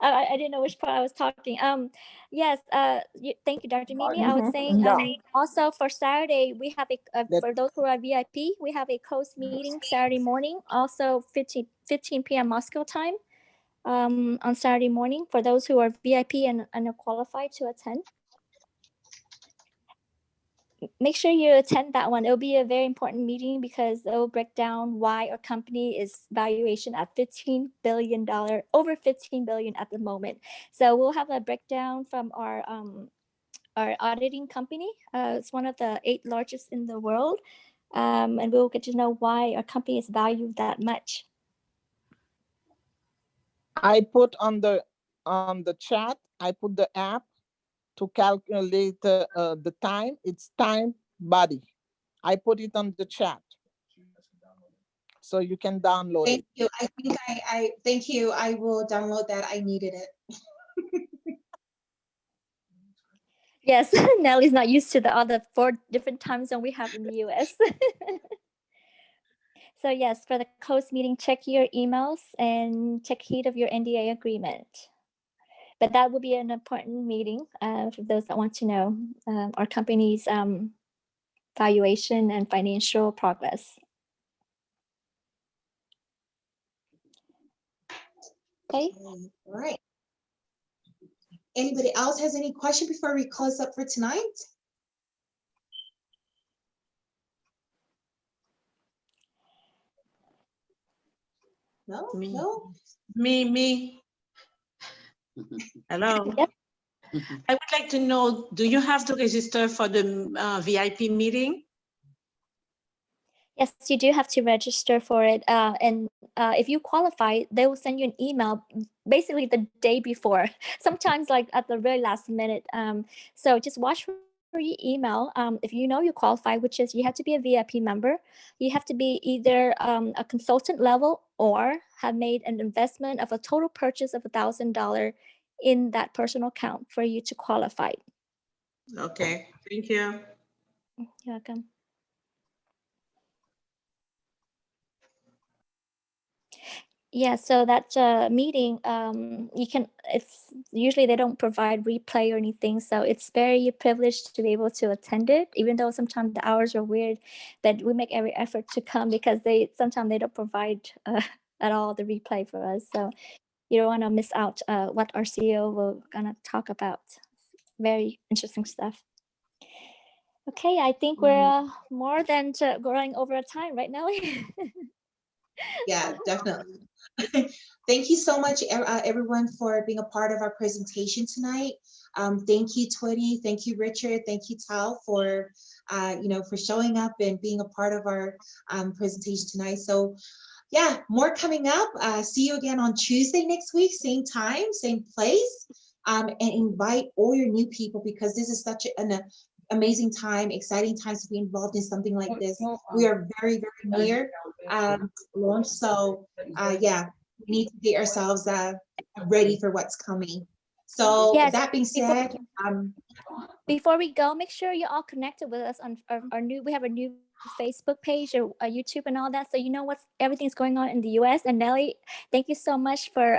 I didn't know which part I was talking. Yes. Thank you, Dr. Mimi. I was saying. Also for Saturday, we have for those who are VIP, we have a closed meeting Saturday morning. Also 15 p.m. Moscow time. On Saturday morning for those who are VIP and are qualified to attend. Make sure you attend that one. It'll be a very important meeting because it will break down why our company is valuation at $15 billion, over $15 billion at the moment. So we'll have a breakdown from our auditing company. It's one of the 8 largest in the world. And we'll get to know why our company is valued that much. I put on the chat, I put the app to calculate the time. It's Time Body. I put it on the chat, so you can download Thank it. you. I think thank you. I will download that. I needed it. Yes, Nellie's not used to the other 4 different time zones we have in the US. So yes, for the closed meeting, check your emails and check heed of your NDA agreement. But that will be an important meeting for those that want to know our company's valuation and financial progress. Okay. All right. Anybody else has any question before we close up for tonight? No, Me. no. Me. Hello. Yep. I would like to know, do you have to register for the VIP meeting? Yes, you do have to register for it. And if you qualify, they will send you an email basically the day before, sometimes like at the very last minute. So just watch for your email. If you know you qualify, which is you have to be a VIP member, you have to be either a consultant level or have made an investment of a total purchase of $1,000 in that personal account for you to qualify. Okay, thank you. You're welcome. Yeah, so that meeting, you can, it's usually they don't provide replay or anything, so it's very privileged to be able to attend it, even though sometimes the hours are weird, but we make every effort to come because sometimes they don't provide at all the replay for us. So you don't want to miss out what our CEO will gonna talk about. Very interesting stuff. Okay, I think we're more than going over time right now. Yeah, definitely. Thank you so much, everyone, for being a part of our presentation tonight. Thank you, Twitty. Thank you, Richard. Thank you, Tal, for for showing up and being a part of our presentation tonight. So, yeah, more coming up. See you again on Tuesday next week, same time, same place, and invite all your new people because this is such an amazing time, exciting times to be involved in something like this. We are very, very near launch, so yeah, we need to get ourselves ready for what's coming. So Yes, that being said, before we go, make sure you're all connected with us on our new, we have a new Facebook page or YouTube and all that, so you know what's everything's going on in the US. And Nellie, thank you so much for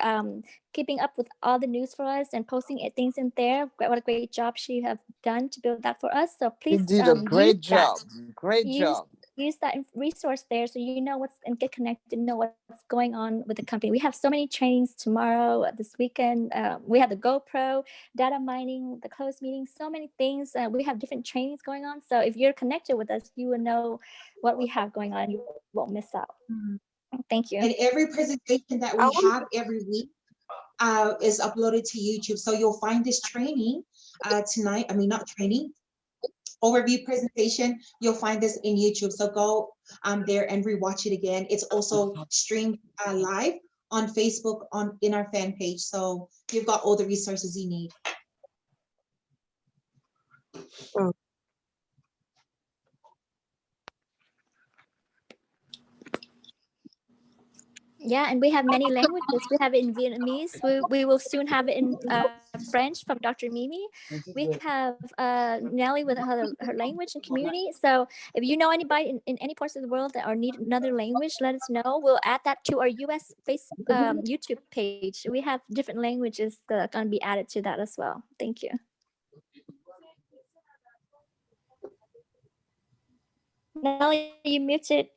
keeping up with all the news for us and posting things in there. What a great job she have done to build that for us. So please You did a great job. Great job. Use that resource there so you know what's and get connected, know what's going on with the company. We have so many trainings tomorrow, this weekend. We have the GoPro, data mining, the closed meeting, so many things. We have different trainings going on. So if you're connected with us, you will know what we have going on. You won't miss out. Thank you. And every presentation that we have every week is uploaded to YouTube. So you'll find this training tonight. I mean, not training, overview presentation. You'll find this in YouTube. So go there and rewatch it again. It's also streamed live on Facebook in our fan page. So you've got all the resources you need. Yeah, and we have many languages. We have it in Vietnamese. We will soon have it in French from Dr. Mimi. We have Nellie with her language and community. So if you know anybody in any parts of the world that need another language, let us know. We'll add that to our US YouTube page. We have different languages that are going to be added to that as well. Thank you. Nellie, you muted.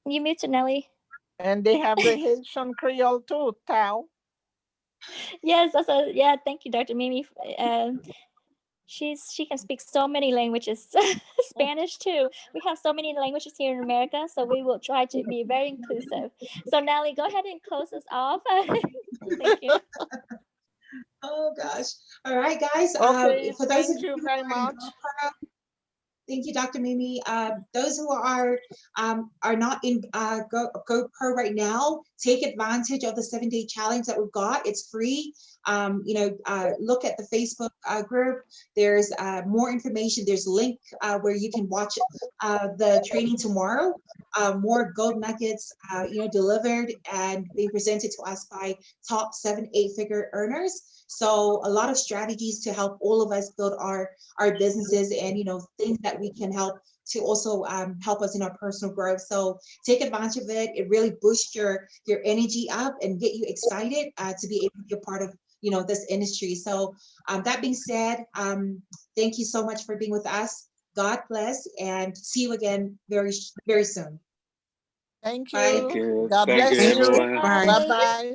You muted, Nellie. And they have the Haitian Creole too, Tao. Yes, yeah. Thank you, Dr. Mimi. She can speak so many languages, Spanish too. We have so many languages here in America, so we will try to be very inclusive. So Nellie, go ahead and close us off. Thank you. Oh gosh! All right, guys. Okay, for those thank you very much. Thank you, Dr. Mimi. Those who are not in GoPro right now, take advantage of the 7-day challenge that we've got. It's free. Look at the Facebook group. There's more information. There's a link where you can watch the training tomorrow. More gold nuggets, delivered and being presented to us by top 7, 8-figure earners. So a lot of strategies to help all of us build our businesses, and things that we can help to also help us in our personal growth. So take advantage of it. It really boosts your energy up and get you excited to be able to be a part of this industry. So that being said, thank you so much for being with us. God bless, and see you again very, very soon. Thank Bye. you. Thank you. God Thank bless you, you. everyone. Bye-bye. Bye.